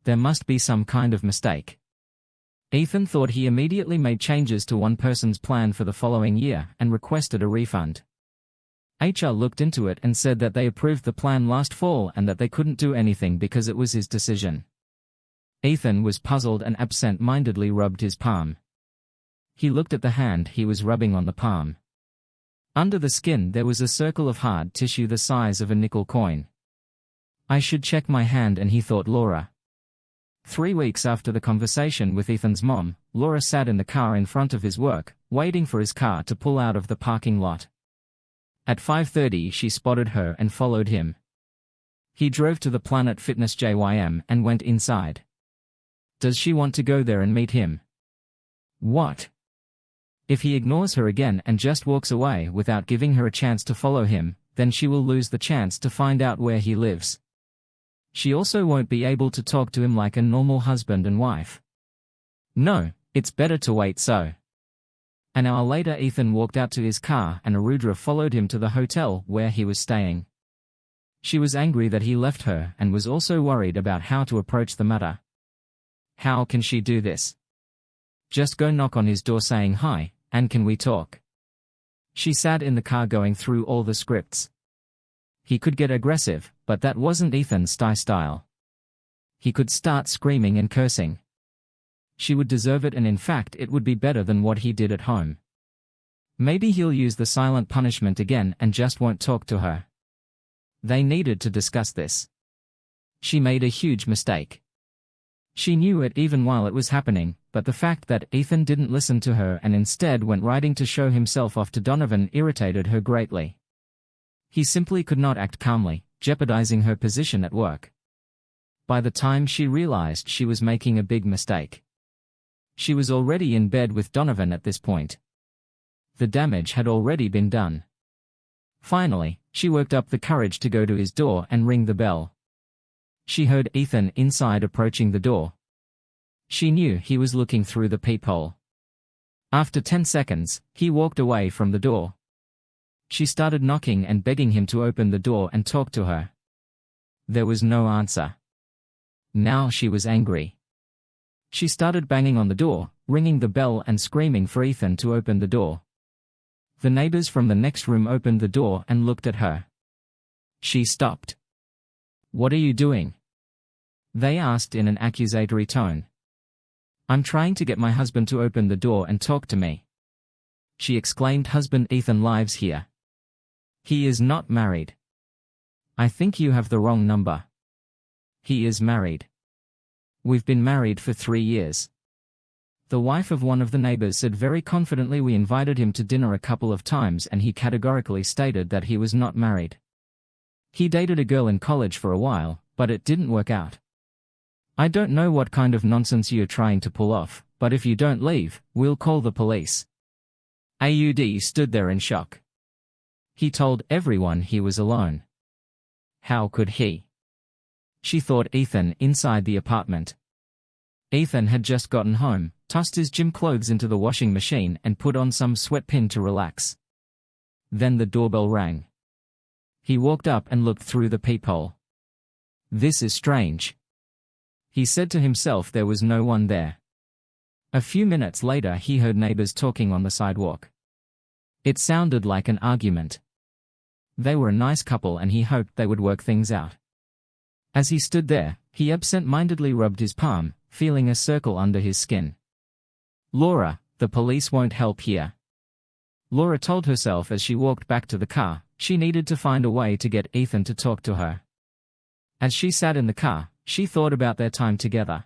There must be some kind of mistake. Ethan thought. He immediately made changes to one person's plan for the following year and requested a refund. HR looked into it and said that they approved the plan last fall and that they couldn't do anything because it was his decision. Ethan was puzzled and absent-mindedly rubbed his palm. He looked at the hand he was rubbing on the palm. Under the skin there was a circle of hard tissue the size of a nickel coin. I should check my hand, and he thought Laura. 3 weeks after the conversation with Ethan's mom, Laura sat in the car in front of his work, waiting for his car to pull out of the parking lot. At 5:30 she spotted her and followed him. He drove to the Planet Fitness gym and went inside. Does she want to go there and meet him? What? If he ignores her again and just walks away without giving her a chance to follow him, then she will lose the chance to find out where he lives. She also won't be able to talk to him like a normal husband and wife. No, it's better to wait. So. An hour later Ethan walked out to his car and Arudra followed him to the hotel where he was staying. She was angry that he left her and was also worried about how to approach the matter. How can she do this? Just go knock on his door saying hi, and can we talk? She sat in the car going through all the scripts. He could get aggressive, but that wasn't Ethan's style. He could start screaming and cursing. She would deserve it, and in fact it would be better than what he did at home. Maybe he'll use the silent punishment again and just won't talk to her. They needed to discuss this. She made a huge mistake. She knew it even while it was happening, but the fact that Ethan didn't listen to her and instead went riding to show himself off to Donovan irritated her greatly. He simply could not act calmly, jeopardizing her position at work. By the time she realized she was making a big mistake, she was already in bed with Donovan at this point. The damage had already been done. Finally, she worked up the courage to go to his door and ring the bell. She heard Ethan inside approaching the door. She knew he was looking through the peephole. After 10 seconds, he walked away from the door. She started knocking and begging him to open the door and talk to her. There was no answer. Now she was angry. She started banging on the door, ringing the bell and screaming for Ethan to open the door. The neighbors from the next room opened the door and looked at her. She stopped. "What are you doing?" they asked in an accusatory tone. "I'm trying to get my husband to open the door and talk to me," she exclaimed. "Husband Ethan lives here. He is not married." "I think you have the wrong number. He is married. We've been married for 3 years. The wife of one of the neighbors said very confidently we invited him to dinner a couple of times and he categorically stated that he was not married. He dated a girl in college for a while, but it didn't work out. I don't know what kind of nonsense you're trying to pull off, but if you don't leave, we'll call the police. Aud stood there in shock. He told everyone he was alone. How could he? She thought Ethan inside the apartment. Ethan had just gotten home, tossed his gym clothes into the washing machine and put on some sweatpin to relax. Then the doorbell rang. He walked up and looked through the peephole. This is strange. He said to himself there was no one there. A few minutes later he heard neighbors talking on the sidewalk. It sounded like an argument. They were a nice couple and he hoped they would work things out. As he stood there, he absent-mindedly rubbed his palm, feeling a circle under his skin. Laura, the police won't help here. Laura told herself as she walked back to the car, she needed to find a way to get Ethan to talk to her. As she sat in the car, she thought about their time together.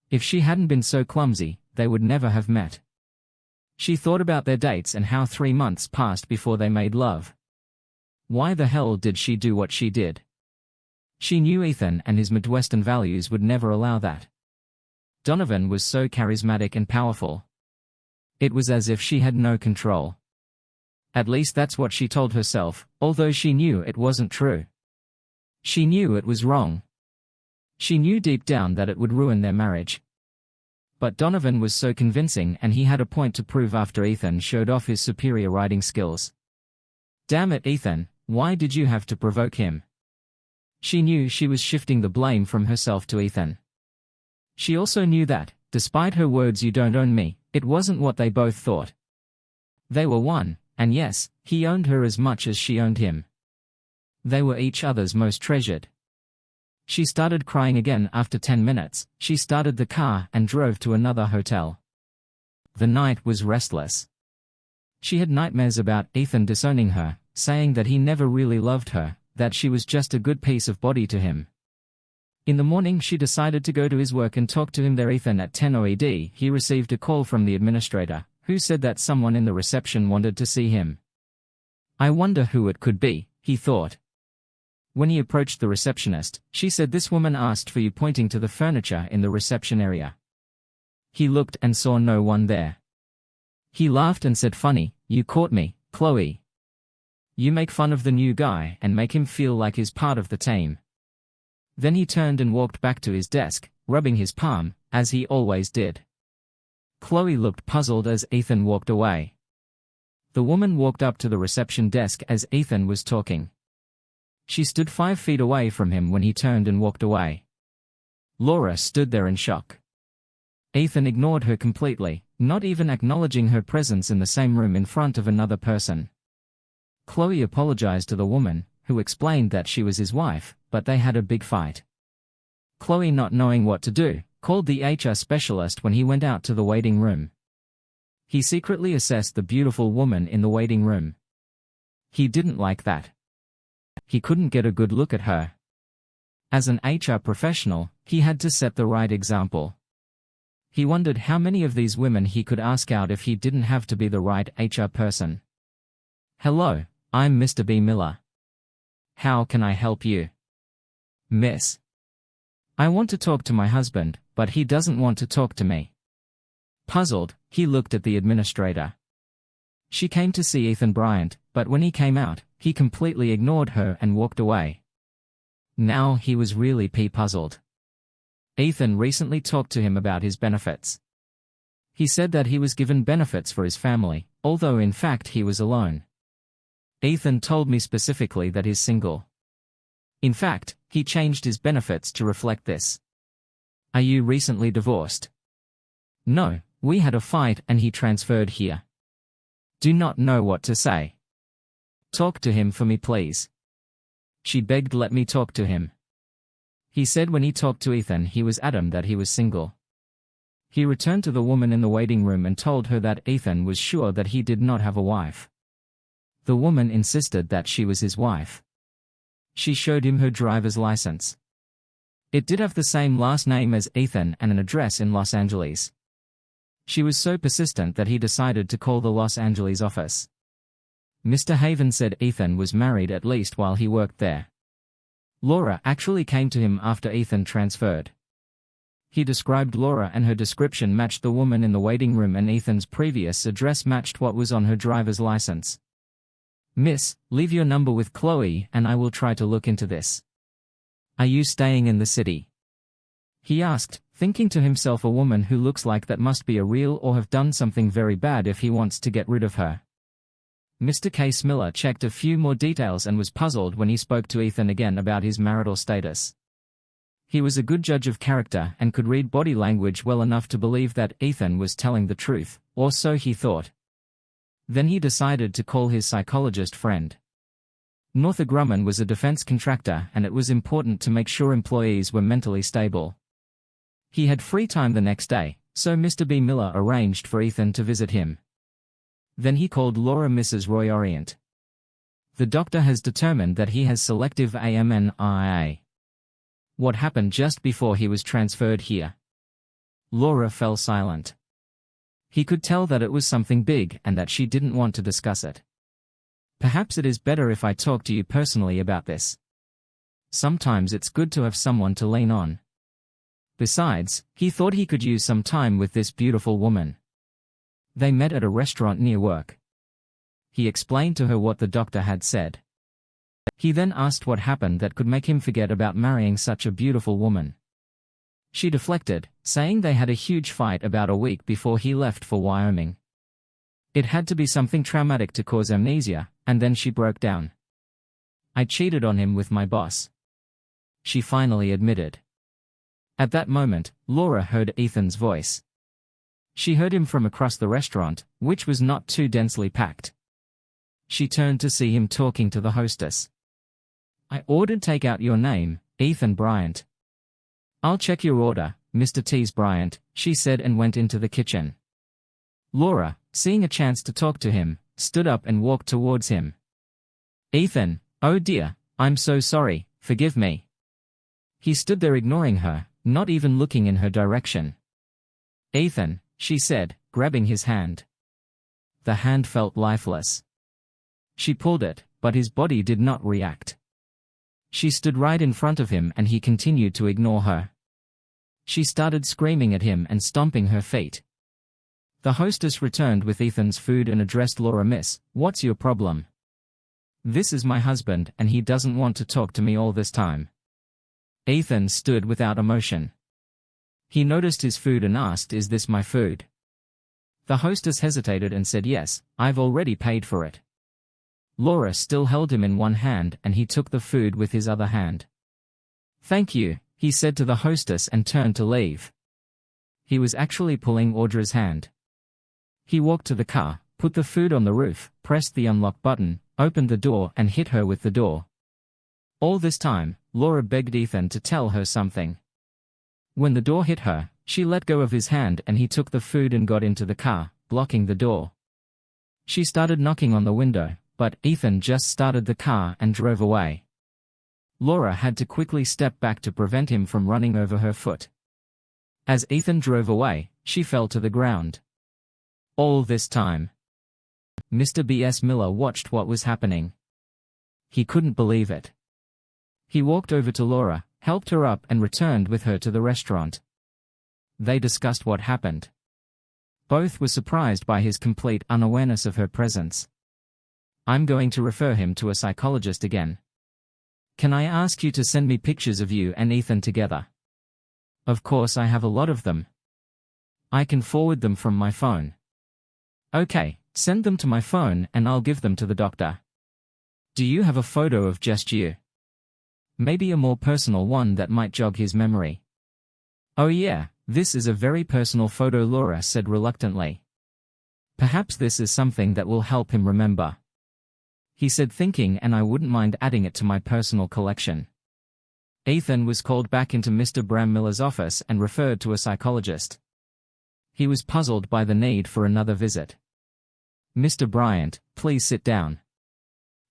If she hadn't been so clumsy, they would never have met. She thought about their dates and how 3 months passed before they made love. Why the hell did she do what she did? She knew Ethan and his Midwestern values would never allow that. Donovan was so charismatic and powerful. It was as if she had no control. At least that's what she told herself, although she knew it wasn't true. She knew it was wrong. She knew deep down that it would ruin their marriage. But Donovan was so convincing and he had a point to prove after Ethan showed off his superior writing skills. Damn it, Ethan, why did you have to provoke him? She knew she was shifting the blame from herself to Ethan. She also knew that, despite her words "you don't own me," it wasn't what they both thought. They were one, and yes, he owned her as much as she owned him. They were each other's most treasured. She started crying again after 10 minutes. She started the car and drove to another hotel. The night was restless. She had nightmares about Ethan disowning her, saying that he never really loved her, that she was just a good piece of body to him. In the morning she decided to go to his work and talk to him there. Ethan at 10 OED, he received a call from the administrator, who said that someone in the reception wanted to see him. I wonder who it could be, he thought. When he approached the receptionist, she said, "This woman asked for you," pointing to the furniture in the reception area. He looked and saw no one there. He laughed and said, "Funny, you caught me, Chloe. You make fun of the new guy and make him feel like he's part of the team." Then he turned and walked back to his desk, rubbing his palm, as he always did. Chloe looked puzzled as Ethan walked away. The woman walked up to the reception desk as Ethan was talking. She stood 5 feet away from him when he turned and walked away. Laura stood there in shock. Ethan ignored her completely, not even acknowledging her presence in the same room in front of another person. Chloe apologized to the woman, who explained that she was his wife, but they had a big fight. Chloe, not knowing what to do, called the HR specialist when he went out to the waiting room. He secretly assessed the beautiful woman in the waiting room. He didn't like that. He couldn't get a good look at her. As an HR professional, he had to set the right example. He wondered how many of these women he could ask out if he didn't have to be the right HR person. "Hello, I'm Mr. B. Miller. How can I help you?" "Miss. I want to talk to my husband, but he doesn't want to talk to me." Puzzled, he looked at the administrator. She came to see Ethan Bryant, but when he came out, he completely ignored her and walked away. Now he was really puzzled. Ethan recently talked to him about his benefits. He said that he was given benefits for his family, although in fact he was alone. Ethan told me specifically that he's single. In fact, he changed his benefits to reflect this. "Are you recently divorced?" "No, we had a fight and he transferred here." "Do not know what to say." "Talk to him for me, please." She begged, "Let me talk to him." He said when he talked to Ethan he was adamant that he was single. He returned to the woman in the waiting room and told her that Ethan was sure that he did not have a wife. The woman insisted that she was his wife. She showed him her driver's license. It did have the same last name as Ethan and an address in Los Angeles. She was so persistent that he decided to call the Los Angeles office. Mr. Haven said Ethan was married at least while he worked there. Laura actually came to him after Ethan transferred. He described Laura and her description matched the woman in the waiting room and Ethan's previous address matched what was on her driver's license. "Miss, leave your number with Chloe and I will try to look into this. Are you staying in the city?" he asked, thinking to himself, a woman who looks like that must be a real or have done something very bad if he wants to get rid of her. Mr. Case Miller checked a few more details and was puzzled when he spoke to Ethan again about his marital status. He was a good judge of character and could read body language well enough to believe that Ethan was telling the truth, or so he thought. Then he decided to call his psychologist friend. Northrop Grumman was a defense contractor and it was important to make sure employees were mentally stable. He had free time the next day, so Mr. B. Miller arranged for Ethan to visit him. Then he called Laura Mrs. Roy Orient. "The doctor has determined that he has selective amnesia. What happened just before he was transferred here?" Laura fell silent. He could tell that it was something big and that she didn't want to discuss it. "Perhaps it is better if I talk to you personally about this. Sometimes it's good to have someone to lean on." Besides, he thought he could use some time with this beautiful woman. They met at a restaurant near work. He explained to her what the doctor had said. He then asked what happened that could make him forget about marrying such a beautiful woman. She deflected, saying they had a huge fight about a week before he left for Wyoming. It had to be something traumatic to cause amnesia, and then she broke down. "I cheated on him with my boss," she finally admitted. At that moment, Laura heard Ethan's voice. She heard him from across the restaurant, which was not too densely packed. She turned to see him talking to the hostess. "I ordered takeout. Your name, Ethan Bryant." "I'll check your order, Mr. T. Bryant," she said and went into the kitchen. Laura, seeing a chance to talk to him, stood up and walked towards him. "Ethan, oh dear, I'm so sorry, forgive me." He stood there ignoring her, not even looking in her direction. "Ethan," she said, grabbing his hand. The hand felt lifeless. She pulled it, but his body did not react. She stood right in front of him and he continued to ignore her. She started screaming at him and stomping her feet. The hostess returned with Ethan's food and addressed Laura. "Miss, what's your problem?" "This is my husband and he doesn't want to talk to me all this time." Ethan stood without emotion. He noticed his food and asked, "Is this my food?" The hostess hesitated and said, "Yes, I've already paid for it." Laura still held him in one hand and he took the food with his other hand. "Thank you," he said to the hostess and turned to leave. He was actually pulling Audra's hand. He walked to the car, put the food on the roof, pressed the unlock button, opened the door and hit her with the door. All this time, Laura begged Ethan to tell her something. When the door hit her, she let go of his hand and he took the food and got into the car, blocking the door. She started knocking on the window, but Ethan just started the car and drove away. Laura had to quickly step back to prevent him from running over her foot. As Ethan drove away, she fell to the ground. All this time, Mr. B.S. Miller watched what was happening. He couldn't believe it. He walked over to Laura, helped her up and returned with her to the restaurant. They discussed what happened. Both were surprised by his complete unawareness of her presence. "I'm going to refer him to a psychologist again. Can I ask you to send me pictures of you and Ethan together?" "Of course, I have a lot of them. I can forward them from my phone." "Okay, send them to my phone and I'll give them to the doctor." "Do you have a photo of just you? Maybe a more personal one that might jog his memory." "Oh yeah, this is a very personal photo," Laura said reluctantly. "Perhaps this is something that will help him remember," he said, thinking, "and I wouldn't mind adding it to my personal collection." Ethan was called back into Mr. Bram Miller's office and referred to a psychologist. He was puzzled by the need for another visit. "Mr. Bryant, please sit down.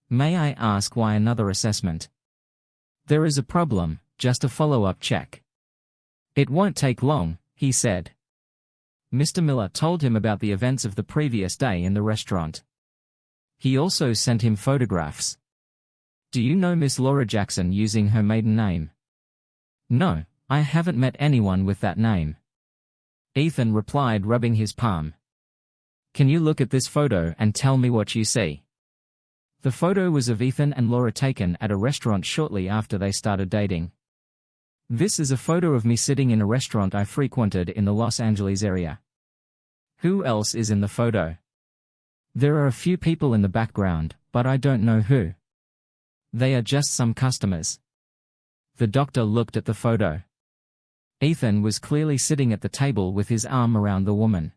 May I ask why another assessment?" "There is a problem, just a follow-up check." "It won't take long," he said. Mr. Miller told him about the events of the previous day in the restaurant. He also sent him photographs. Do you know Miss Laura Jackson using her maiden name? No, I haven't met anyone with that name. Ethan replied, rubbing his palm. Can you look at this photo and tell me what you see? The photo was of Ethan and Laura taken at a restaurant shortly after they started dating. This is a photo of me sitting in a restaurant I frequented in the Los Angeles area. Who else is in the photo? There are a few people in the background, but I don't know who. They are just some customers. The doctor looked at the photo. Ethan was clearly sitting at the table with his arm around the woman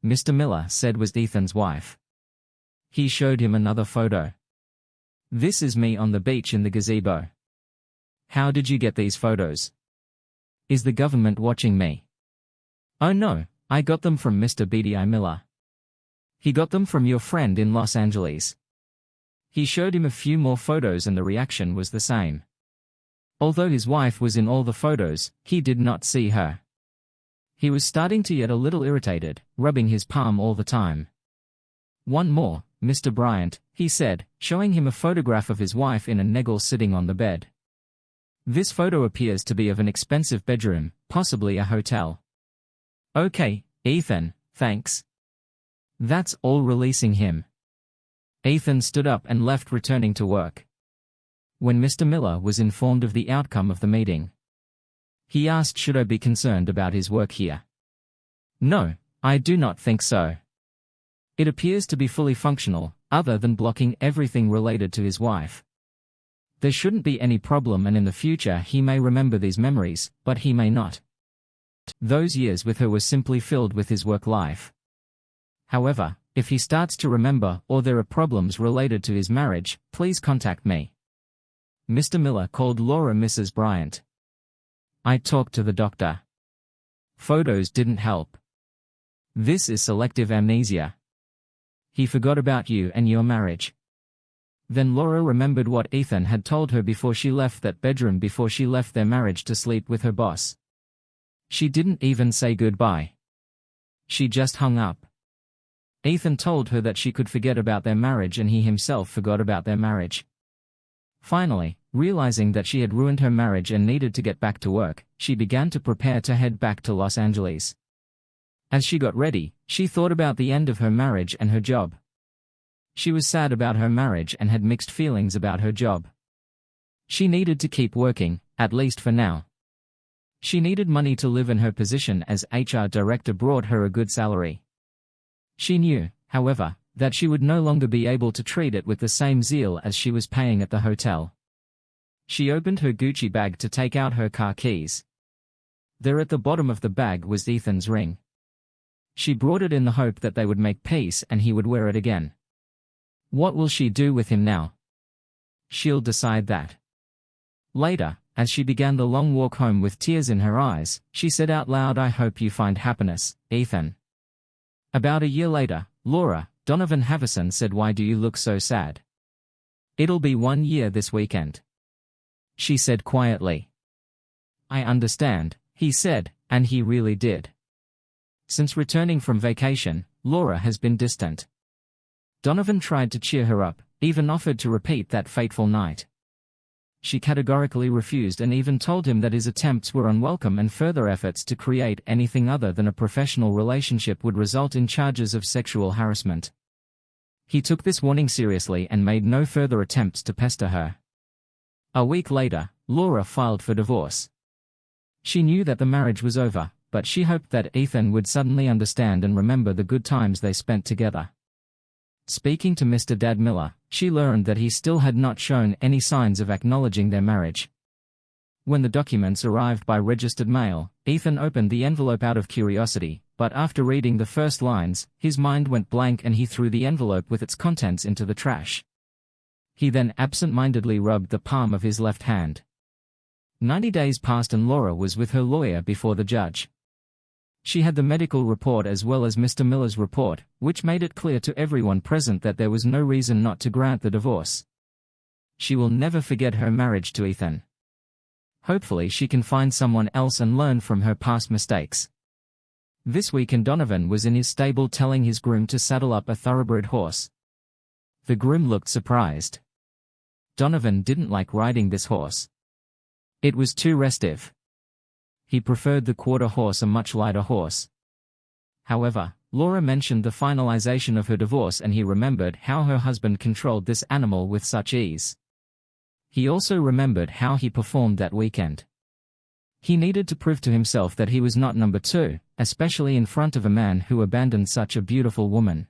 Mr. Miller said was Ethan's wife. He showed him another photo. This is me on the beach in the gazebo. How did you get these photos? Is the government watching me? Oh no, I got them from Mr. B.D.I. Miller. He got them from your friend in Los Angeles. He showed him a few more photos and the reaction was the same. Although his wife was in all the photos, he did not see her. He was starting to get a little irritated, rubbing his palm all the time. One more, Mr. Bryant, he said, showing him a photograph of his wife in a negligee sitting on the bed. This photo appears to be of an expensive bedroom, possibly a hotel. Okay, Ethan, thanks. That's all. Releasing him. Ethan stood up and left, returning to work. When Mr. Miller was informed of the outcome of the meeting, he asked, should I be concerned about his work here? No, I do not think so. It appears to be fully functional, other than blocking everything related to his wife. There shouldn't be any problem, and in the future he may remember these memories, but he may not. Those years with her were simply filled with his work life. However, if he starts to remember or there are problems related to his marriage, please contact me. Mr. Miller called Laura Mrs. Bryant. I talked to the doctor. Photos didn't help. This is selective amnesia. He forgot about you and your marriage. Then Laura remembered what Ethan had told her before she left that bedroom, before she left their marriage to sleep with her boss. She didn't even say goodbye. She just hung up. Ethan told her that she could forget about their marriage, and he himself forgot about their marriage. Finally, realizing that she had ruined her marriage and needed to get back to work, she began to prepare to head back to Los Angeles. As she got ready, she thought about the end of her marriage and her job. She was sad about her marriage and had mixed feelings about her job. She needed to keep working, at least for now. She needed money to live, and her position as HR director brought her a good salary. She knew, however, that she would no longer be able to treat it with the same zeal as she was paying at the hotel. She opened her Gucci bag to take out her car keys. There at the bottom of the bag was Ethan's ring. She brought it in the hope that they would make peace and he would wear it again. What will she do with him now? She'll decide that. Later, as she began the long walk home with tears in her eyes, she said out loud, I hope you find happiness, Ethan. About a year later, Laura, Donovan Havison said, why do you look so sad? It'll be 1 year this weekend. She said quietly. I understand, he said, and he really did. Since returning from vacation, Laura has been distant. Donovan tried to cheer her up, even offered to repeat that fateful night. She categorically refused and even told him that his attempts were unwelcome and further efforts to create anything other than a professional relationship would result in charges of sexual harassment. He took this warning seriously and made no further attempts to pester her. A week later, Laura filed for divorce. She knew that the marriage was over, but she hoped that Ethan would suddenly understand and remember the good times they spent together. Speaking to Mr. Dad Miller, she learned that he still had not shown any signs of acknowledging their marriage. When the documents arrived by registered mail, Ethan opened the envelope out of curiosity, but after reading the first lines, his mind went blank and he threw the envelope with its contents into the trash. He then absent-mindedly rubbed the palm of his left hand. 90 days passed and Laura was with her lawyer before the judge. She had the medical report as well as Mr. Miller's report, which made it clear to everyone present that there was no reason not to grant the divorce. She will never forget her marriage to Ethan. Hopefully she can find someone else and learn from her past mistakes. This weekend Donovan was in his stable telling his groom to saddle up a thoroughbred horse. The groom looked surprised. Donovan didn't like riding this horse. It was too restive. He preferred the quarter horse, a much lighter horse. However, Laura mentioned the finalization of her divorce and he remembered how her husband controlled this animal with such ease. He also remembered how he performed that weekend. He needed to prove to himself that he was not number two, especially in front of a man who abandoned such a beautiful woman.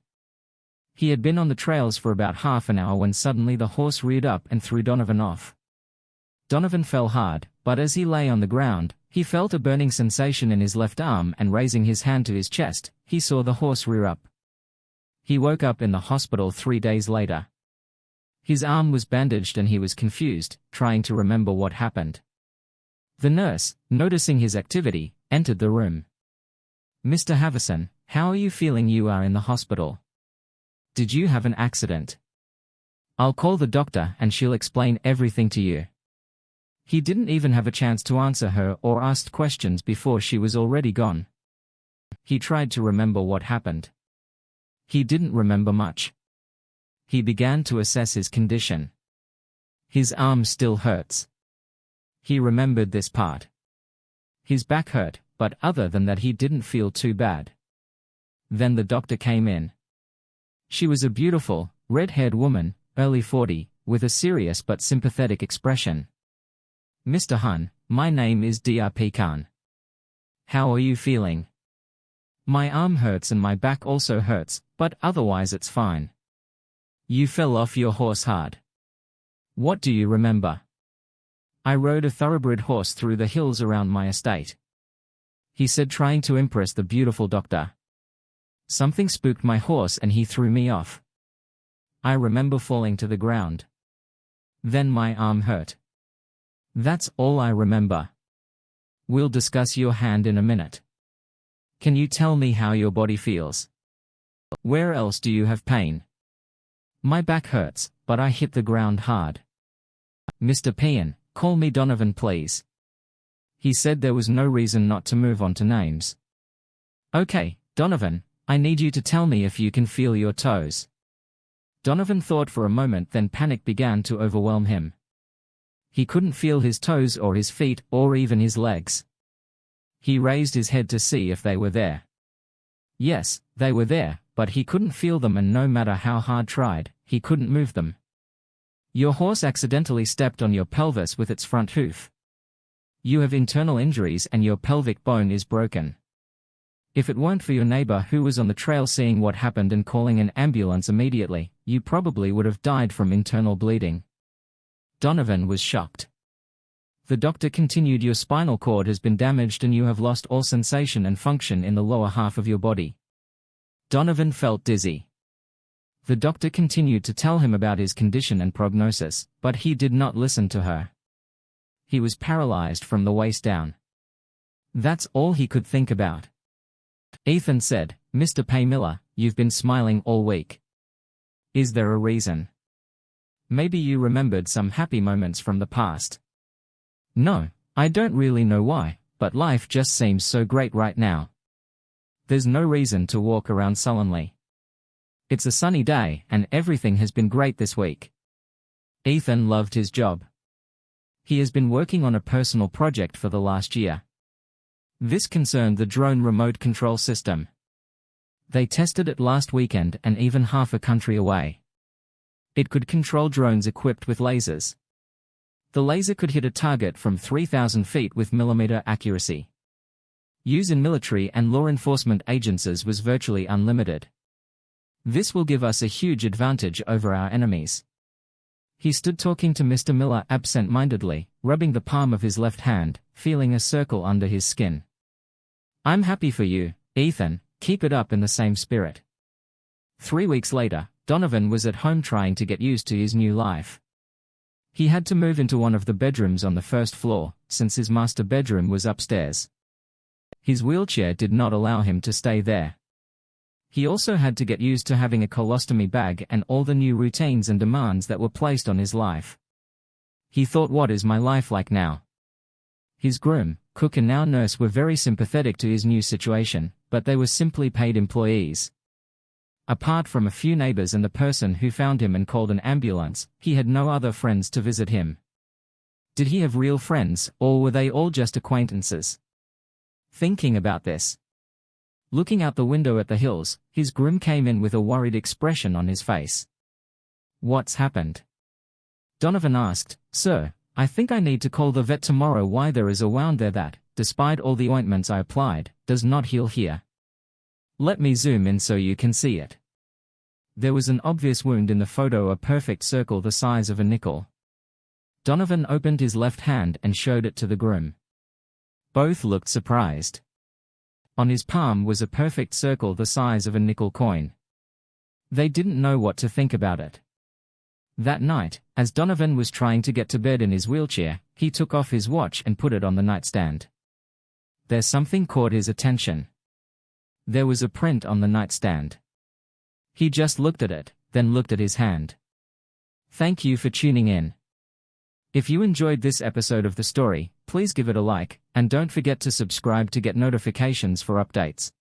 He had been on the trails for about half an hour when suddenly the horse reared up and threw Donovan off. Donovan fell hard, but as he lay on the ground, he felt a burning sensation in his left arm, and raising his hand to his chest, he saw the horse rear up. He woke up in the hospital 3 days later. His arm was bandaged and he was confused, trying to remember what happened. The nurse, noticing his activity, entered the room. "Mr. Havison, how are you feeling? You are in the hospital. Did you have an accident? I'll call the doctor and she'll explain everything to you." He didn't even have a chance to answer her or ask questions before she was already gone. He tried to remember what happened. He didn't remember much. He began to assess his condition. His arm still hurts. He remembered this part. His back hurt, but other than that he didn't feel too bad. Then the doctor came in. She was a beautiful, red-haired woman, early 40, with a serious but sympathetic expression. "Mr. Hun, my name is Dr. Khan. How are you feeling?" "My arm hurts and my back also hurts, but otherwise it's fine." "You fell off your horse hard. What do you remember?" "I rode a thoroughbred horse through the hills around my estate," he said, trying to impress the beautiful doctor. "Something spooked my horse and he threw me off. I remember falling to the ground. Then my arm hurt. That's all I remember. We'll discuss your hand in a minute. Can you tell me how your body feels? Where else do you have pain?" "My back hurts, but I hit the ground hard." "Mr. Peon, call me Donovan please." He said there was no reason not to move on to names. "Okay, Donovan, I need you to tell me if you can feel your toes." Donovan thought for a moment, then panic began to overwhelm him. He couldn't feel his toes or his feet or even his legs. He raised his head to see if they were there. Yes, they were there, but he couldn't feel them, and no matter how hard tried, he couldn't move them. "Your horse accidentally stepped on your pelvis with its front hoof. You have internal injuries and your pelvic bone is broken. If it weren't for your neighbor who was on the trail seeing what happened and calling an ambulance immediately, you probably would have died from internal bleeding." Donovan was shocked. The doctor continued, "Your spinal cord has been damaged and you have lost all sensation and function in the lower half of your body." Donovan felt dizzy. The doctor continued to tell him about his condition and prognosis, but he did not listen to her. He was paralyzed from the waist down. That's all he could think about. Ethan said, "Mr. Paymiller, you've been smiling all week. Is there a reason? Maybe you remembered some happy moments from the past." "No, I don't really know why, but life just seems so great right now. There's no reason to walk around sullenly. It's a sunny day and everything has been great this week." Ethan loved his job. He has been working on a personal project for the last year. This concerned the drone remote control system. They tested it last weekend and even half a country away. It could control drones equipped with lasers. The laser could hit a target from 3,000 feet with millimeter accuracy. Use in military and law enforcement agencies was virtually unlimited. This will give us a huge advantage over our enemies. He stood talking to Mr. Miller absent-mindedly, rubbing the palm of his left hand, feeling a circle under his skin. "I'm happy for you, Ethan, keep it up in the same spirit." 3 weeks later, Donovan was at home trying to get used to his new life. He had to move into one of the bedrooms on the first floor, since his master bedroom was upstairs. His wheelchair did not allow him to stay there. He also had to get used to having a colostomy bag and all the new routines and demands that were placed on his life. He thought, "What is my life like now?" His groom, cook and now nurse were very sympathetic to his new situation, but they were simply paid employees. Apart from a few neighbors and the person who found him and called an ambulance, he had no other friends to visit him. Did he have real friends, or were they all just acquaintances? Thinking about this, looking out the window at the hills, his groom came in with a worried expression on his face. "What's happened?" Donovan asked. "Sir, I think I need to call the vet tomorrow. Why, there is a wound there that, despite all the ointments I applied, does not heal here. Let me zoom in so you can see it." There was an obvious wound in the photo, a perfect circle the size of a nickel. Donovan opened his left hand and showed it to the groom. Both looked surprised. On his palm was a perfect circle the size of a nickel coin. They didn't know what to think about it. That night, as Donovan was trying to get to bed in his wheelchair, he took off his watch and put it on the nightstand. There's something caught his attention. There was a print on the nightstand. He just looked at it, then looked at his hand. Thank you for tuning in. If you enjoyed this episode of the story, please give it a like, and don't forget to subscribe to get notifications for updates.